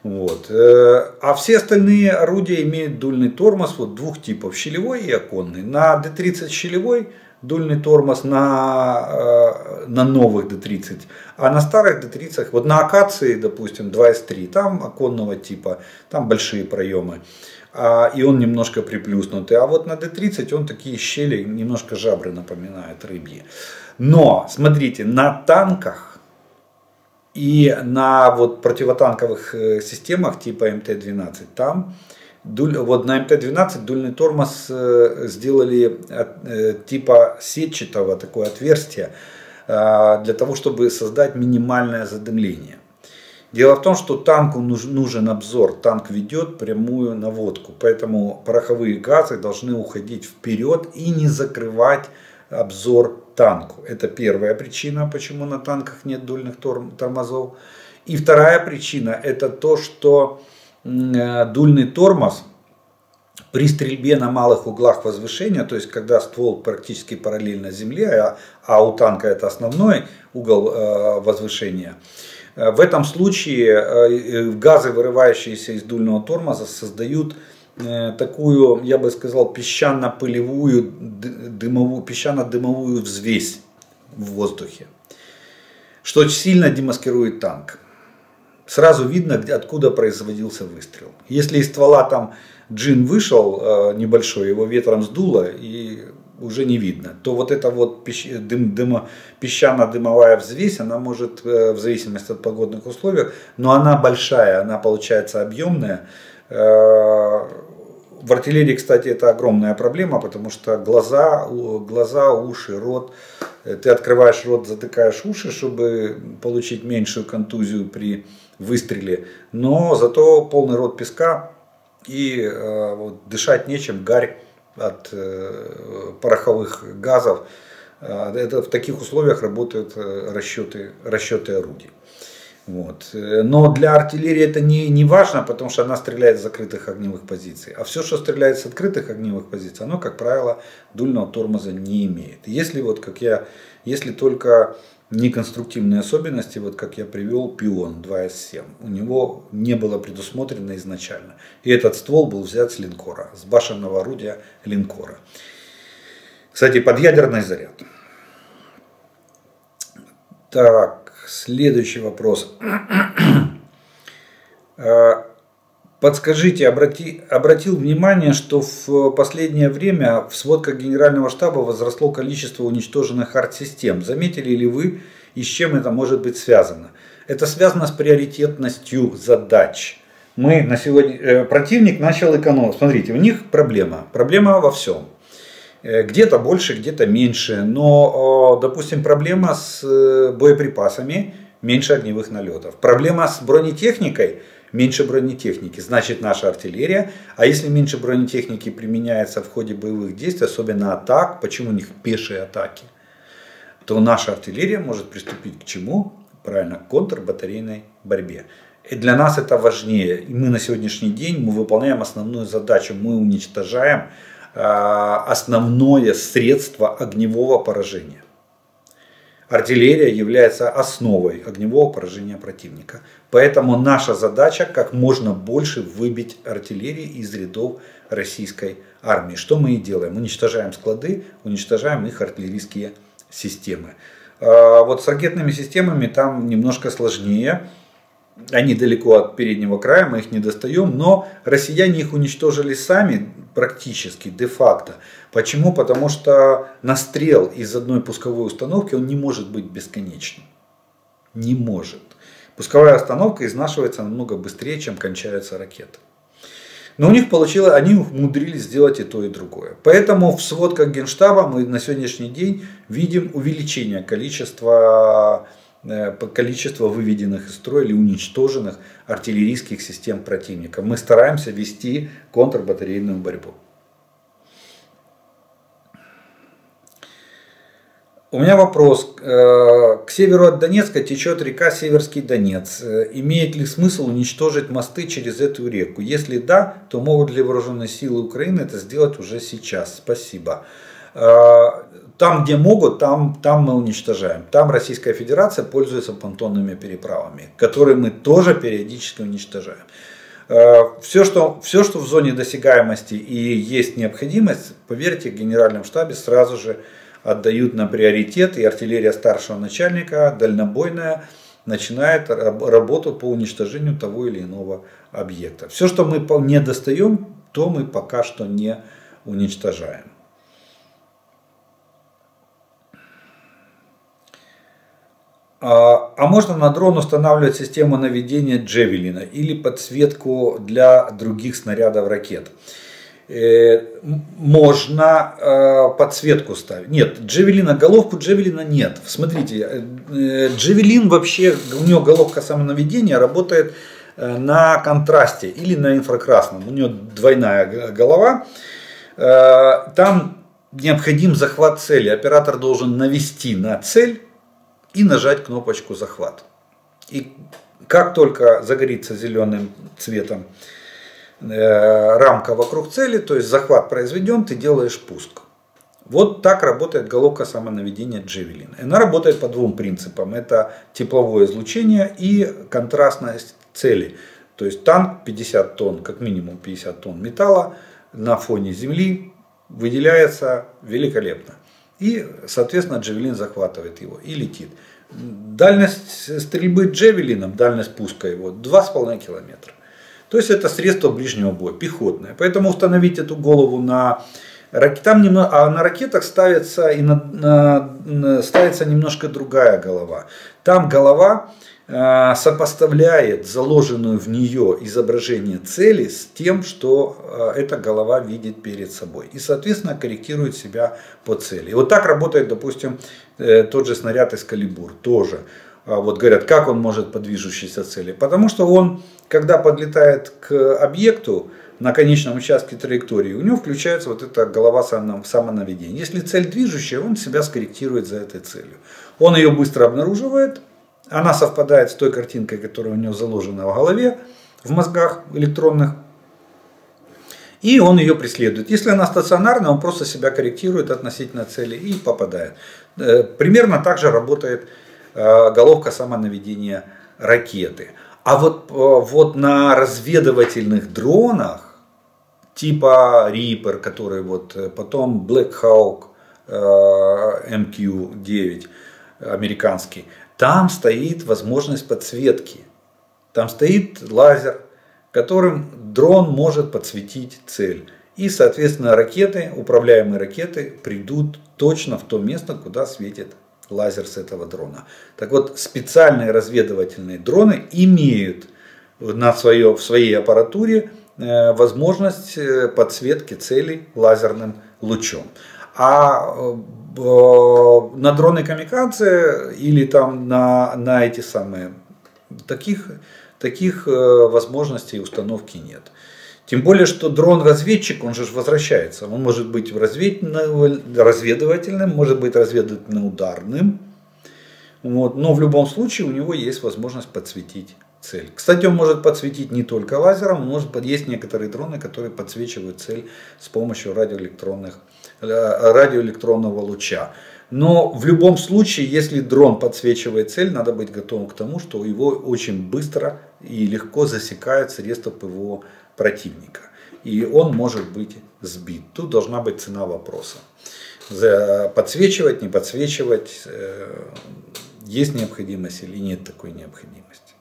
Вот. А все остальные орудия имеют дульный тормоз вот двух типов, щелевой и оконный. На Д-30 щелевой дульный тормоз, на новых Д-30, а на старых Д-30, вот на Акации, допустим, 2С3, там оконного типа, там большие проемы, и он немножко приплюснутый, а вот на Д-30 он такие щели, немножко жабры напоминает рыбьи. Но, смотрите, на танках и на вот противотанковых системах типа МТ-12, там вот на МТ-12 дульный тормоз сделали типа сетчатого такое отверстие для того, чтобы создать минимальное задымление. Дело в том, что танку нужен обзор, танк ведет прямую наводку, поэтому пороховые газы должны уходить вперед и не закрывать обзор танку. Это первая причина, почему на танках нет дульных тормозов. И вторая причина, это то, что дульный тормоз при стрельбе на малых углах возвышения, то есть когда ствол практически параллельно земле, а у танка это основной угол возвышения, в этом случае газы, вырывающиеся из дульного тормоза, создают такую, я бы сказал, песчано-пылевую, песчано-дымовую взвесь в воздухе, что сильно демаскирует танк. Сразу видно, откуда производился выстрел. Если из ствола там джин вышел небольшой, его ветром сдуло и уже не видно, то вот эта вот песчано-дымовая взвесь, она может, в зависимости от погодных условий, но она большая, она получается объемная. В артиллерии, кстати, это огромная проблема, потому что глаза, уши, рот. Ты открываешь рот, затыкаешь уши, чтобы получить меньшую контузию при выстреле. Но зато полный рот песка и дышать нечем, гарь от пороховых газов. Это в таких условиях работают расчеты орудий. Вот. Но для артиллерии это не важно, потому что она стреляет с закрытых огневых позиций. А все, что стреляет с открытых огневых позиций, оно, как правило, дульного тормоза не имеет. Если только неконструктивные особенности, вот как я привел Пион 2С7, у него не было предусмотрено изначально. И этот ствол был взят с линкора, с башенного орудия линкора. Кстати, подъядерный заряд. Так. Следующий вопрос. Подскажите, обратил внимание, что в последнее время в сводках Генерального штаба возросло количество уничтоженных артсистем. Заметили ли вы, и с чем это может быть связано? Это связано с приоритетностью задач. Мы на сегодня, противник начал экономить. Смотрите, у них проблема. Проблема во всем. Где-то больше, где-то меньше. Но, допустим, проблема с боеприпасами, меньше огневых налетов. Проблема с бронетехникой, меньше бронетехники. Значит, наша артиллерия. А если меньше бронетехники применяется в ходе боевых действий, особенно атак, почему у них пешие атаки, то наша артиллерия может приступить к чему? Правильно, к контрбатарейной борьбе. И для нас это важнее. И мы на сегодняшний день выполняем основную задачу. Мы уничтожаем основное средство огневого поражения. Артиллерия является основой огневого поражения противника. Поэтому наша задача как можно больше выбить артиллерии из рядов российской армии. Что мы и делаем. Уничтожаем склады, уничтожаем их артиллерийские системы. Вот с ракетными системами там немножко сложнее. Они далеко от переднего края, мы их не достаем, но россияне их уничтожили сами практически, де-факто. Почему? Потому что настрел из одной пусковой установки, он не может быть бесконечным. Не может. Пусковая установка изнашивается намного быстрее, чем кончаются ракеты. Но у них получилось, они умудрились сделать и то, и другое. Поэтому в сводках Генштаба мы на сегодняшний день видим увеличение количества выведенных из строя или уничтоженных артиллерийских систем противника. Мы стараемся вести контрбатарейную борьбу. У меня вопрос. К северу от Донецка течет река Северский Донец. Имеет ли смысл уничтожить мосты через эту реку? Если да, то могут ли вооруженные силы Украины это сделать уже сейчас? Спасибо. Там, где могут, там мы уничтожаем. Там Российская Федерация пользуется понтонными переправами, которые мы тоже периодически уничтожаем. Все, что в зоне досягаемости и есть необходимость, поверьте, в Генеральном штабе сразу же отдают на приоритет, и артиллерия старшего начальника, дальнобойная, начинает работу по уничтожению того или иного объекта. Все, что мы не достаем, то мы пока что не уничтожаем. А можно на дрон устанавливать систему наведения Джевелина или подсветку для других снарядов ракет? Можно подсветку ставить. Нет, головку Джевелина нет. Смотрите, Джевелин вообще, у него головка самонаведения работает на контрасте или на инфракрасном. У него двойная голова. Там необходим захват цели. Оператор должен навести на цель и нажать кнопочку захват. И как только загорится зеленым цветом рамка вокруг цели, то есть захват произведен, ты делаешь пуск. Вот так работает головка самонаведения Джевелин. Она работает по двум принципам. Это тепловое излучение и контрастность цели. То есть танк 50 тонн, как минимум 50 тонн металла на фоне земли выделяется великолепно. И, соответственно, Джевелин захватывает его и летит. Дальность стрельбы Джевелином, дальность пуска его 2,5 километра. То есть это средство ближнего боя, пехотное. Поэтому установить эту голову на ракетах, а на ракетах ставится немножко другая голова. Там голова сопоставляет заложенную в нее изображение цели с тем, что эта голова видит перед собой. И, соответственно, корректирует себя по цели. И вот так работает, допустим, тот же снаряд Эскалибур тоже. Вот говорят, как он может по движущейся цели? Потому что он, когда подлетает к объекту на конечном участке траектории, у него включается вот эта голова самонаведения. Если цель движущая, он себя скорректирует за этой целью. Он ее быстро обнаруживает, она совпадает с той картинкой, которая у него заложена в голове, в мозгах электронных, и он ее преследует. Если она стационарная, он просто себя корректирует относительно цели и попадает. Примерно так же работает головка самонаведения ракеты. А вот на разведывательных дронах, типа Reaper, который потом Black Hawk MQ-9 американский, там стоит возможность подсветки. Там стоит лазер, которым дрон может подсветить цель. И, соответственно, управляемые ракеты придут точно в то место, куда светит лазер с этого дрона. Так вот, специальные разведывательные дроны имеют в своей аппаратуре возможность подсветки целей лазерным лучом. А на дроны камикадзе или там на эти самые, таких возможностей установки нет. Тем более, что дрон-разведчик, он же возвращается. Он может быть разведывательным, может быть разведывательно-ударным. Но в любом случае у него есть возможность подсветить цель. Кстати, он может подсветить не только лазером, есть некоторые дроны, которые подсвечивают цель с помощью радиоэлектронного луча. Но в любом случае, если дрон подсвечивает цель, надо быть готовым к тому, что его очень быстро и легко засекают средства ПВО противника. И он может быть сбит. Тут должна быть цена вопроса. Подсвечивать, не подсвечивать, есть необходимость или нет такой необходимости.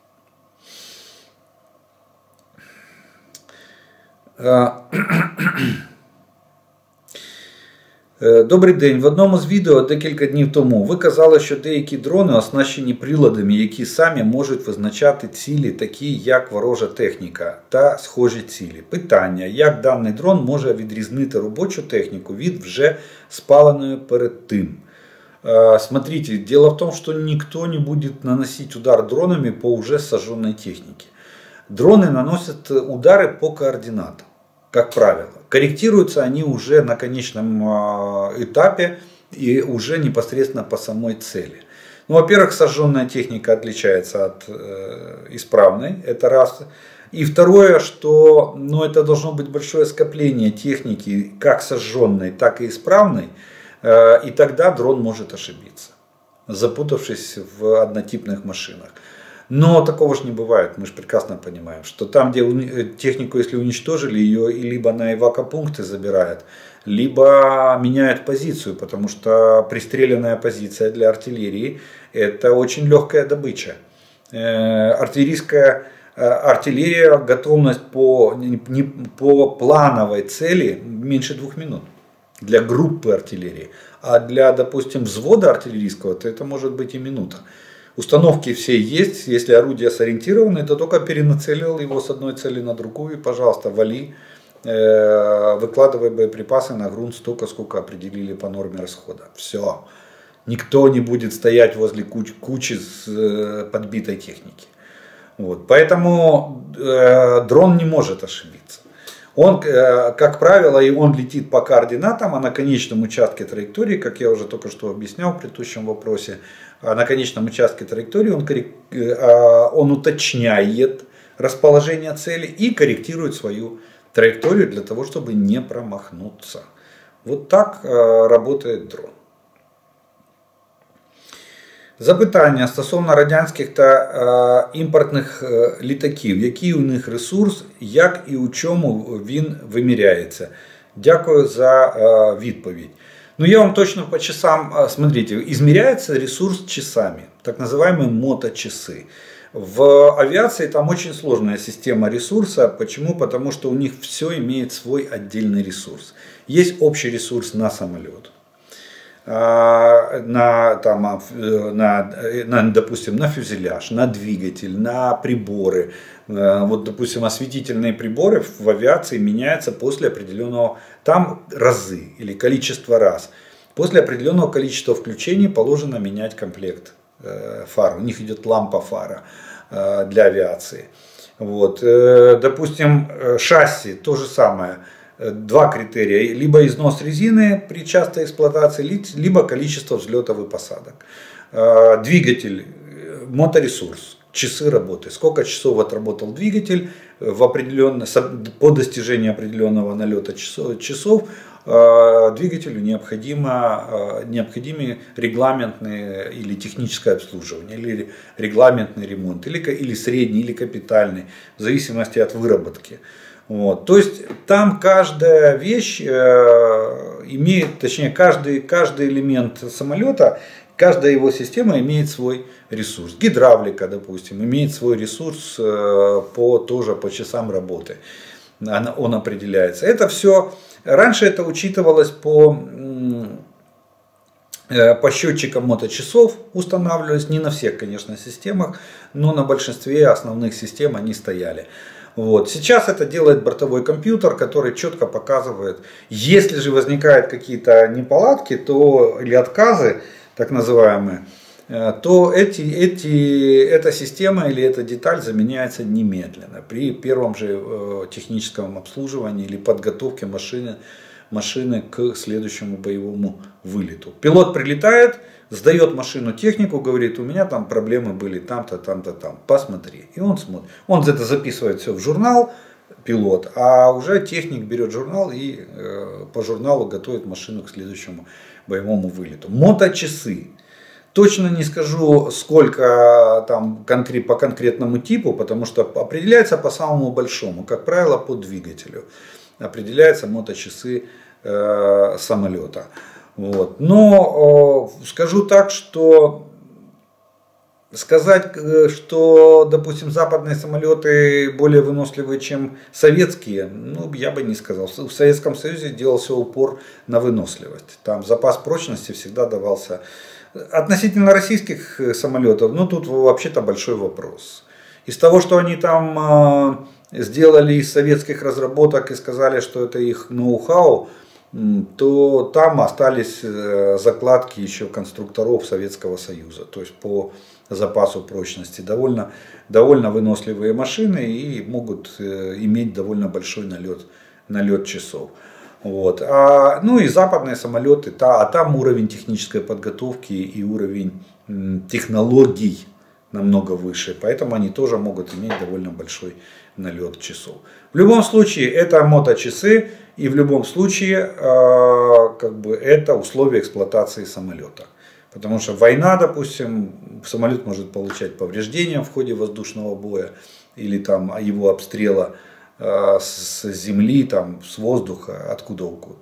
Добрий день. В одному з відео декілька днів тому ви казали, що деякі дрони оснащені приладами, які самі можуть визначати цілі, такі як ворожа техніка та схожі цілі. Питання, як даний дрон може відрізнити робочу техніку від вже спаленої перед тим? Смотрите, дело в том, что никто не будет наносить удар дронами по уже сожженной технике. Дроны наносят удары по координатам, как правило. Корректируются они уже на конечном этапе и уже непосредственно по самой цели. Ну, во-первых, сожженная техника отличается от исправной, это раз. И второе, что это должно быть большое скопление техники, как сожженной, так и исправной, и тогда дрон может ошибиться, запутавшись в однотипных машинах. Но такого же не бывает, мы же прекрасно понимаем, что там, где технику, если уничтожили, ее либо на эвакопункты забирают, либо меняют позицию, потому что пристреленная позиция для артиллерии – это очень легкая добыча. Артиллерия, готовность по плановой цели меньше 2 минут для группы артиллерии, а для, допустим, взвода артиллерийского, то это может быть и минута. Установки все есть, если орудия сориентированы, то только перенацелил его с одной цели на другую, и, пожалуйста, вали, выкладывай боеприпасы на грунт столько, сколько определили по норме расхода. Все. Никто не будет стоять возле кучи подбитой техники. Вот. Поэтому дрон не может ошибиться. Он, как правило, и он летит по координатам, а на конечном участке траектории, как я уже только что объяснял в предыдущем вопросе, на конечном участке траектории он уточняет расположение цели и корректирует свою траекторию для того, чтобы не промахнуться. Вот так работает дрон. Запитання стосовно радянських та імпортних літаків. Який у них ресурс, як і у чому він виміряється? Дякую за відповідь. Ну, я вам точно по часам, смотрите, измеряется ресурс часами, так называемые моточасы. В авиации там очень сложная система ресурса. Почему? Потому что у них все имеет свой отдельный ресурс. Есть общий ресурс на самолет. Допустим, на фюзеляж, на двигатель, на приборы. Вот, допустим, осветительные приборы в авиации меняются после определенного, там разы или количество раз. После определенного количества включений положено менять комплект фар. У них идет лампа фара для авиации. Вот. Допустим, шасси, то же самое. 2 критерия. Либо износ резины при частой эксплуатации, либо количество взлетов и посадок. Двигатель, моторесурс, часы работы. Сколько часов отработал двигатель по достижении определенного налета часов, двигателю необходимы регламентные или техническое обслуживание, или регламентный ремонт, или средний, или капитальный, в зависимости от выработки. Вот. То есть там каждая вещь имеет, точнее каждый элемент самолета, каждая его система имеет свой ресурс. Гидравлика, допустим, имеет свой ресурс тоже по часам работы. Он определяется. Это все, раньше это учитывалось по счетчикам моточасов, устанавливались, не на всех, конечно, системах, но на большинстве основных систем они стояли. Вот. Сейчас это делает бортовой компьютер, который четко показывает, если же возникают какие-то неполадки, или отказы, так называемые, то эта система или эта деталь заменяется немедленно при первом же техническом обслуживании или подготовке машины к следующему боевому вылету. Пилот прилетает, сдает машину технику, говорит, у меня там проблемы были там-то, там-то, там, посмотри. И он смотрит. Он это записывает все в журнал, пилот, а уже техник берет журнал и по журналу готовит машину к следующему боевому вылету. Моточасы. Точно не скажу, сколько там по конкретному типу, потому что определяется по самому большому, как правило, по двигателю. Определяются моточасы самолета. Вот. Но скажу так, что сказать, что, допустим, западные самолеты более выносливые, чем советские, я бы не сказал. В Советском Союзе делался упор на выносливость. Там запас прочности всегда давался. Относительно российских самолетов, тут вообще-то большой вопрос. Из того, что они там сделали из советских разработок и сказали, что это их ноу-хау, то там остались закладки еще конструкторов Советского Союза. То есть по запасу прочности довольно выносливые машины и могут иметь довольно большой налет часов. Вот. Ну и западные самолеты, а там уровень технической подготовки и уровень технологий намного выше, поэтому они тоже могут иметь довольно большой налет часов. В любом случае это моточасы, и в любом случае это условия эксплуатации самолета. Потому что война, допустим, самолет может получать повреждения в ходе воздушного боя или там его обстрела с земли, там, с воздуха, откуда угодно.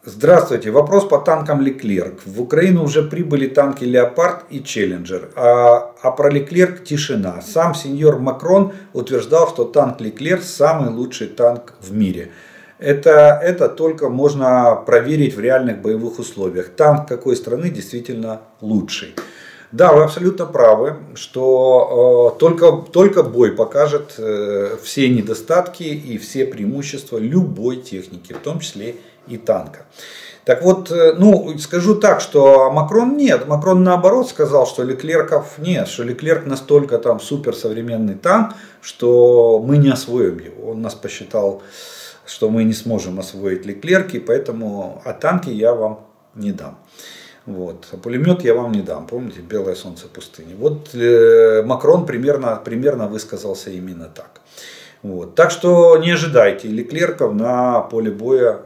Здравствуйте. Вопрос по танкам Леклерк. В Украину уже прибыли танки Леопард и Челленджер, а про Леклерк тишина. Сам сеньор Макрон утверждал, что танк Леклерк самый лучший танк в мире. Это только можно проверить в реальных боевых условиях. Танк какой страны действительно лучший. Да, вы абсолютно правы, что только бой покажет все недостатки и все преимущества любой техники, в том числе и танка. Так вот, скажу так, что Макрон нет. Макрон наоборот сказал, что Леклерков нет, что Леклерк настолько там суперсовременный танк, что мы не освоим его. Он нас посчитал, что мы не сможем освоить Леклерки, поэтому танки я вам не дам. Вот. А пулемет я вам не дам. Помните, белое солнце пустыни. Вот Макрон примерно высказался именно так. Вот. Так что не ожидайте Леклерков на поле боя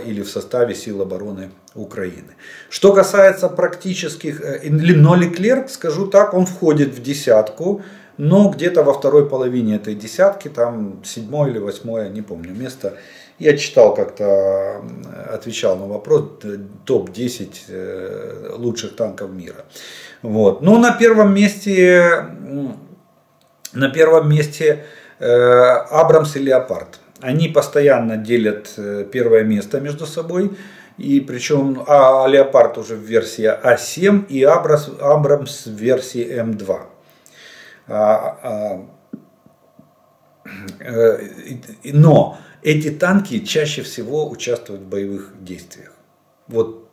или в составе сил обороны Украины. Что касается практических, но Леклерк, скажу так, он входит в десятку, но где-то во второй половине этой десятки, там 7 или 8, не помню, место. Я читал как-то, отвечал на вопрос, топ-10 лучших танков мира. Вот. Но на первом месте Абрамс и Леопард. Они постоянно делят первое место между собой. И причем Леопард уже в версии А7 и Абрамс в версии М2. Но эти танки чаще всего участвуют в боевых действиях. Вот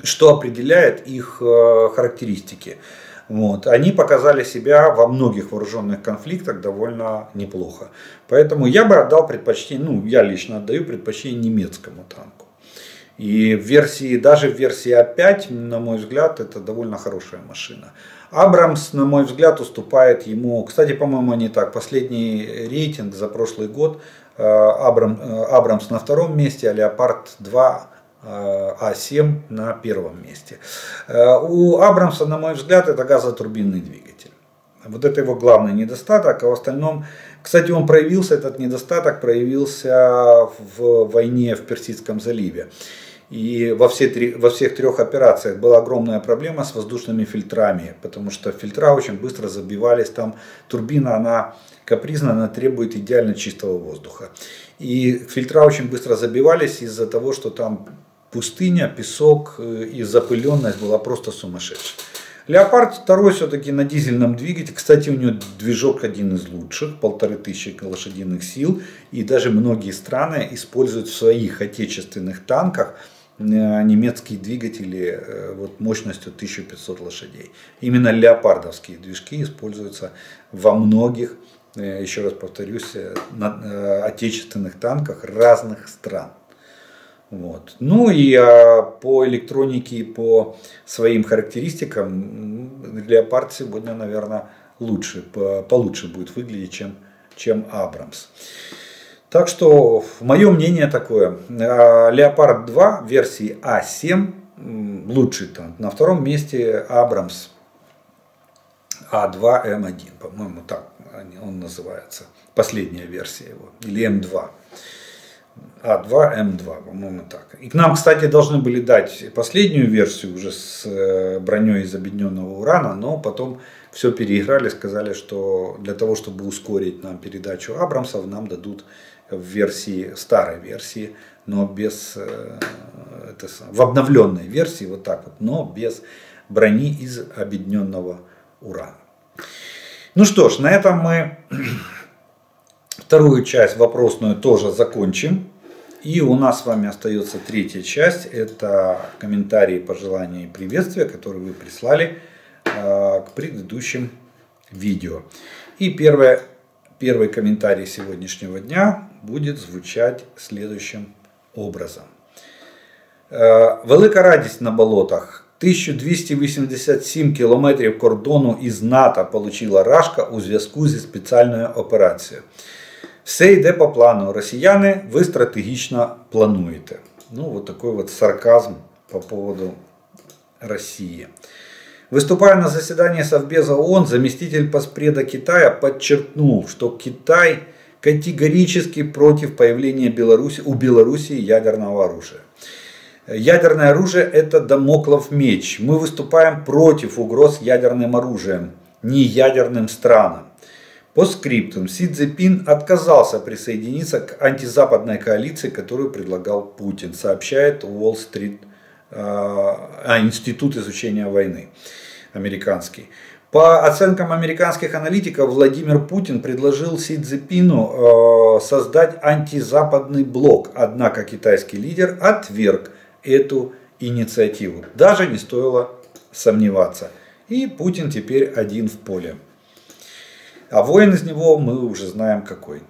что определяет их характеристики. Вот. Они показали себя во многих вооруженных конфликтах довольно неплохо. Поэтому я бы отдал предпочтение, я лично отдаю предпочтение немецкому танку. И даже в версии А5, на мой взгляд, это довольно хорошая машина. Абрамс, на мой взгляд, уступает ему. Кстати, по-моему, не так. Последний рейтинг за прошлый год. Абрамс на втором месте, а Леопард 2 А7 на первом месте. У Абрамса, на мой взгляд, это газотурбинный двигатель. Вот это его главный недостаток. А в остальном, кстати, этот недостаток проявился в войне в Персидском заливе. И во всех 3 операциях была огромная проблема с воздушными фильтрами, потому что фильтра очень быстро забивались. Там турбина, она капризна, она требует идеально чистого воздуха. И фильтра очень быстро забивались из-за того, что там пустыня, песок и запыленность была просто сумасшедшей. Леопард 2 все-таки на дизельном двигателе. Кстати, у него движок один из лучших, 1500 лошадиных сил. И даже многие страны используют в своих отечественных танках немецкие двигатели мощностью 1500 лошадей. Именно леопардовские движки используются во многих, еще раз повторюсь, отечественных танках разных стран. Вот. Ну и по электронике и по своим характеристикам Леопард сегодня, наверное, получше будет выглядеть, чем Абрамс. Так что мое мнение такое. Леопард 2 версии А7 лучший танк. На втором месте Абрамс А2М1. По-моему, так он называется. Последняя версия его. Или М2. А2М2, по-моему, так. И к нам, кстати, должны были дать последнюю версию уже с броней из объединенного урана, но потом все переиграли, сказали, что для того, чтобы ускорить нам передачу Абрамсов, нам дадут в старой версии, но в обновленной версии, вот так вот, но без брони из объединенного урана. Ну что ж, на этом мы вторую часть вопросную тоже закончим. И у нас с вами остается третья часть. Это комментарии, пожелания и приветствия, которые вы прислали к предыдущим видео. И первый комментарий сегодняшнего дня будет звучать следующим образом. Велика радість на болотах. 1287 кілометрів кордону із НАТО получила Рашка у зв'язку зі спеціальною операцією. Все йде по плану. Росіяни, ви стратегічно плануєте. Ну, вот такой вот сарказм по поводу России. Выступая на заседании Совбеза ООН, заместитель постпреда Китая подчеркнул, что Китай категорически против появления у Белоруссии ядерного оружия. Ядерное оружие – это дамоклов меч. Мы выступаем против угроз ядерным оружием, не ядерным странам. По скриптум, Си Цзиньпин отказался присоединиться к антизападной коалиции, которую предлагал Путин, сообщает Wall Street, Институт изучения войны американский. По оценкам американских аналитиков, Владимир Путин предложил Си Цзиньпину создать антизападный блок, однако китайский лидер отверг эту инициативу. Даже не стоило сомневаться. И Путин теперь один в поле. А воин из него мы уже знаем какой.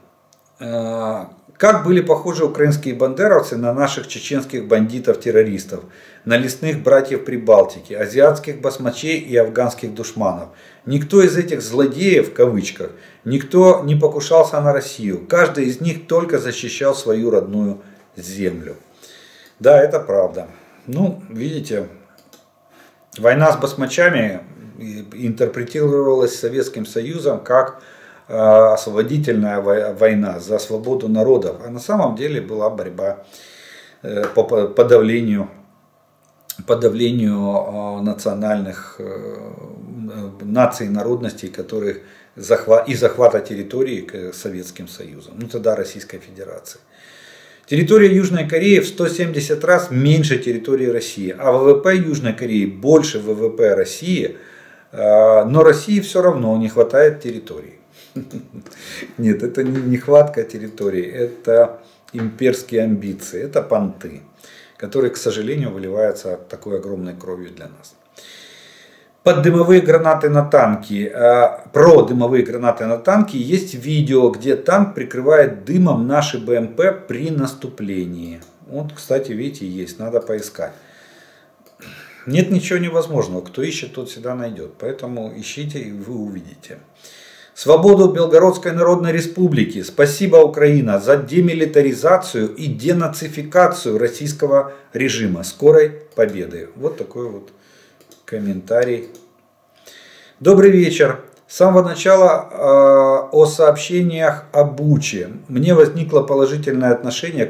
Как были похожи украинские бандеровцы на наших чеченских бандитов-террористов, на лесных братьев Прибалтики, азиатских басмачей и афганских душманов. Никто из этих злодеев, в кавычках, никто не покушался на Россию. Каждый из них только защищал свою родную землю. Да, это правда. Ну, видите, война с басмачами интерпретировалась Советским Союзом как освободительная война за свободу народов. А на самом деле была борьба по подавлению национальных наций и народностей, которых и захвата территории Советским Союзом, ну тогда Российской Федерации. Территория Южной Кореи в 170 раз меньше территории России, а ВВП Южной Кореи больше ВВП России, но России все равно не хватает территории. Нет, это не нехватка территории, это имперские амбиции, это понты, которые, к сожалению, выливаются такой огромной кровью для нас. Под дымовые гранаты на танки, про дымовые гранаты на танки есть видео, где танк прикрывает дымом наши БМП при наступлении. Вот, кстати, видите, есть, надо поискать. Нет ничего невозможного, кто ищет, тот всегда найдет, поэтому ищите и вы увидите. Свободу Белгородской Народной Республики. Спасибо, Украина, за демилитаризацию и денацификацию российского режима. Скорой победы. Вот такой вот комментарий. Добрый вечер. С самого начала о сообщениях о Буче. Мне возникло положительное отношение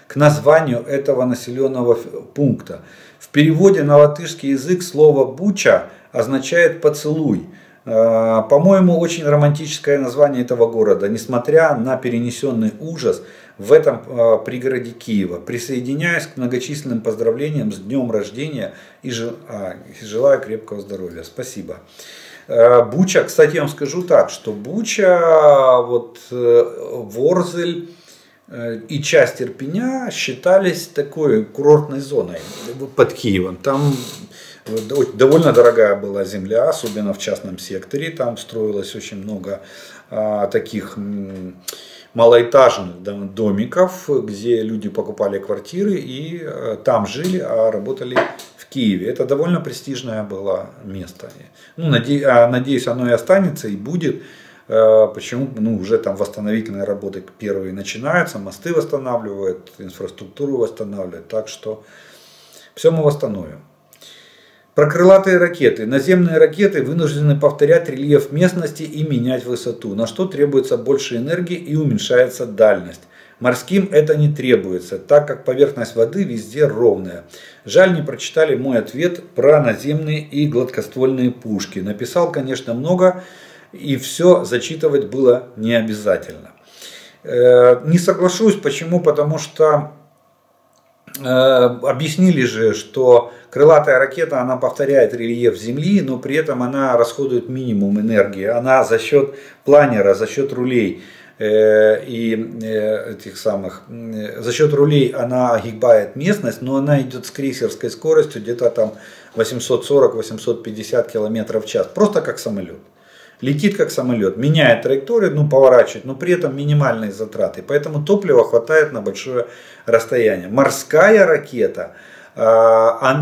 к названию этого населенного пункта. В переводе на латышский язык слово «Буча» означает «поцелуй». По-моему, очень романтическое название этого города, несмотря на перенесенный ужас в этом пригороде Киева. Присоединяюсь к многочисленным поздравлениям с днем рождения и желаю крепкого здоровья. Спасибо. Буча, кстати, я вам скажу так, что Буча, вот Ворзель и часть Ирпеня считались такой курортной зоной под Киевом. Там довольно дорогая была земля, особенно в частном секторе. Там строилось очень много таких малоэтажных домиков, где люди покупали квартиры и там жили, а работали в Киеве. Это довольно престижное было место. Ну, надеюсь, оно и останется, и будет. Почему? Ну, уже там восстановительные работы первые начинаются, мосты восстанавливают, инфраструктуру восстанавливают. Так что все мы восстановим. Про крылатые ракеты. Наземные ракеты вынуждены повторять рельеф местности и менять высоту, на что требуется больше энергии и уменьшается дальность. Морским это не требуется, так как поверхность воды везде ровная. Жаль, не прочитали мой ответ про наземные и гладкоствольные пушки. Написал, конечно, много, и все зачитывать было не обязательно. Не соглашусь, почему? Потому что объяснили же, что крылатая ракета, она повторяет рельеф Земли, но при этом она расходует минимум энергии. Она за счет планера, за счет рулей и этих самых, за счет рулей она огибает местность, но она идет с крейсерской скоростью где-то там 840-850 км в час, просто как самолет. Летит как самолет, меняет траекторию, ну поворачивает, но при этом минимальные затраты. Поэтому топлива хватает на большое расстояние. Морская ракета,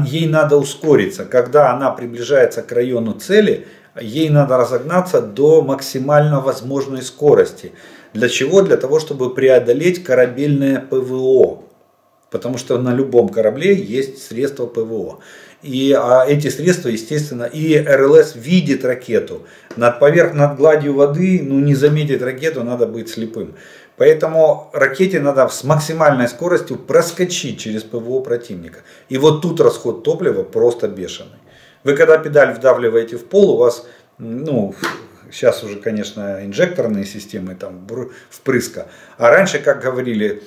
ей надо ускориться. Когда она приближается к району цели, ей надо разогнаться до максимально возможной скорости. Для чего? Для того, чтобы преодолеть корабельное ПВО. Потому что на любом корабле есть средства ПВО. И эти средства, естественно, и РЛС видит ракету. Над гладью воды, ну не заметить ракету, надо быть слепым. Поэтому ракете надо с максимальной скоростью проскочить через ПВО противника. И вот тут расход топлива просто бешеный. Вы когда педаль вдавливаете в пол, у вас, ну, сейчас уже, конечно, инжекторные системы, там, впрыска. А раньше, как говорили,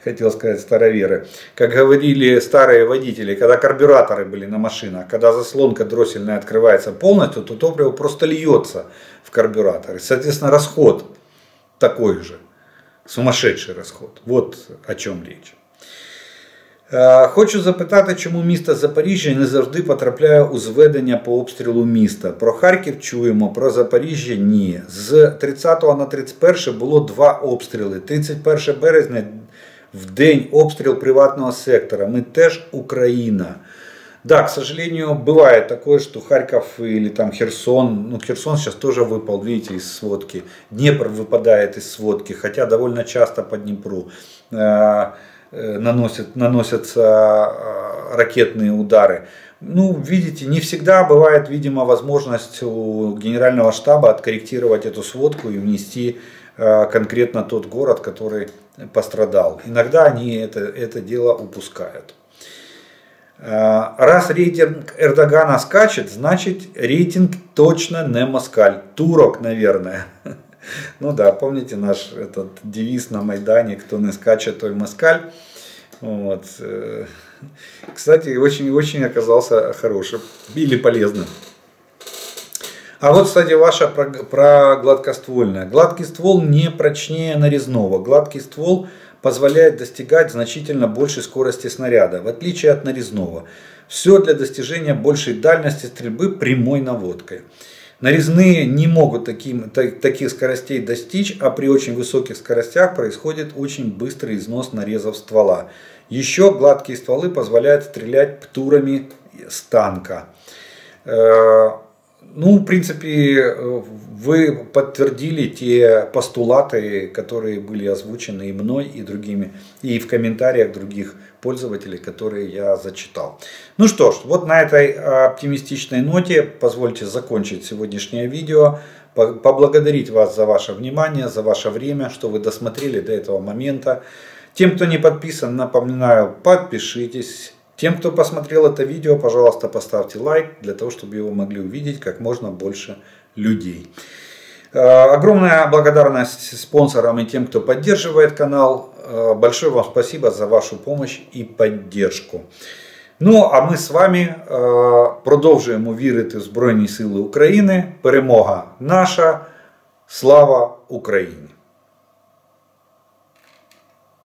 хотел сказать староверы, как говорили старые водители, когда карбюраторы были на машинах, когда заслонка дроссельная открывается полностью, то топливо просто льется в карбюратор. И, соответственно, расход такой же, сумасшедший расход. Вот о чем речь. Хочу запитати, чому місто Запоріжжя не завжди потрапляє у зведення по обстрілу міста. Про Харків чуємо, про Запоріжжя ні. З 30 на 31 було 2 обстріли. 31 березня в день обстріл приватного сектора. Мы теж Украина. Да, к сожалению, бывает такое, что Харьков или там Херсон, ну Херсон сейчас тоже выпал, видите, из сводки. Днепр выпадает из сводки, хотя довольно часто по Днепру наносятся ракетные удары. Ну, видите, не всегда бывает, видимо, возможность у генерального штаба откорректировать эту сводку и внести конкретно тот город, который пострадал. Иногда они это дело упускают. Раз рейтинг Эрдогана скачет, значит рейтинг точно не москаль. Турок, наверное. Ну да, помните наш этот девиз на Майдане: кто не скачет, той москаль. Вот. Кстати, очень оказался хорошим или полезным. А вот, кстати, ваша про гладкоствольное. Гладкий ствол не прочнее нарезного. Гладкий ствол позволяет достигать значительно большей скорости снаряда, в отличие от нарезного. Все для достижения большей дальности стрельбы прямой наводкой. Нарезные не могут таких скоростей достичь, а при очень высоких скоростях происходит очень быстрый износ нарезов ствола. Еще гладкие стволы позволяют стрелять птурами с танка. Ну, в принципе, вы подтвердили те постулаты, которые были озвучены и мной, и другими, и в комментариях других пользователей, которые я зачитал. Ну что ж, вот на этой оптимистичной ноте позвольте закончить сегодняшнее видео. Поблагодарить вас за ваше внимание, за ваше время, что вы досмотрели до этого момента. Тем, кто не подписан, напоминаю, подпишитесь. Тем, кто посмотрел это видео, пожалуйста, поставьте лайк, для того, чтобы его могли увидеть как можно больше людей. Огромная благодарность спонсорам и тем, кто поддерживает канал. Большое вам спасибо за вашу помощь и поддержку. Ну, а ми з вами продовжуємо вірити в Збройні Сили України. Перемога наша. Слава Україні!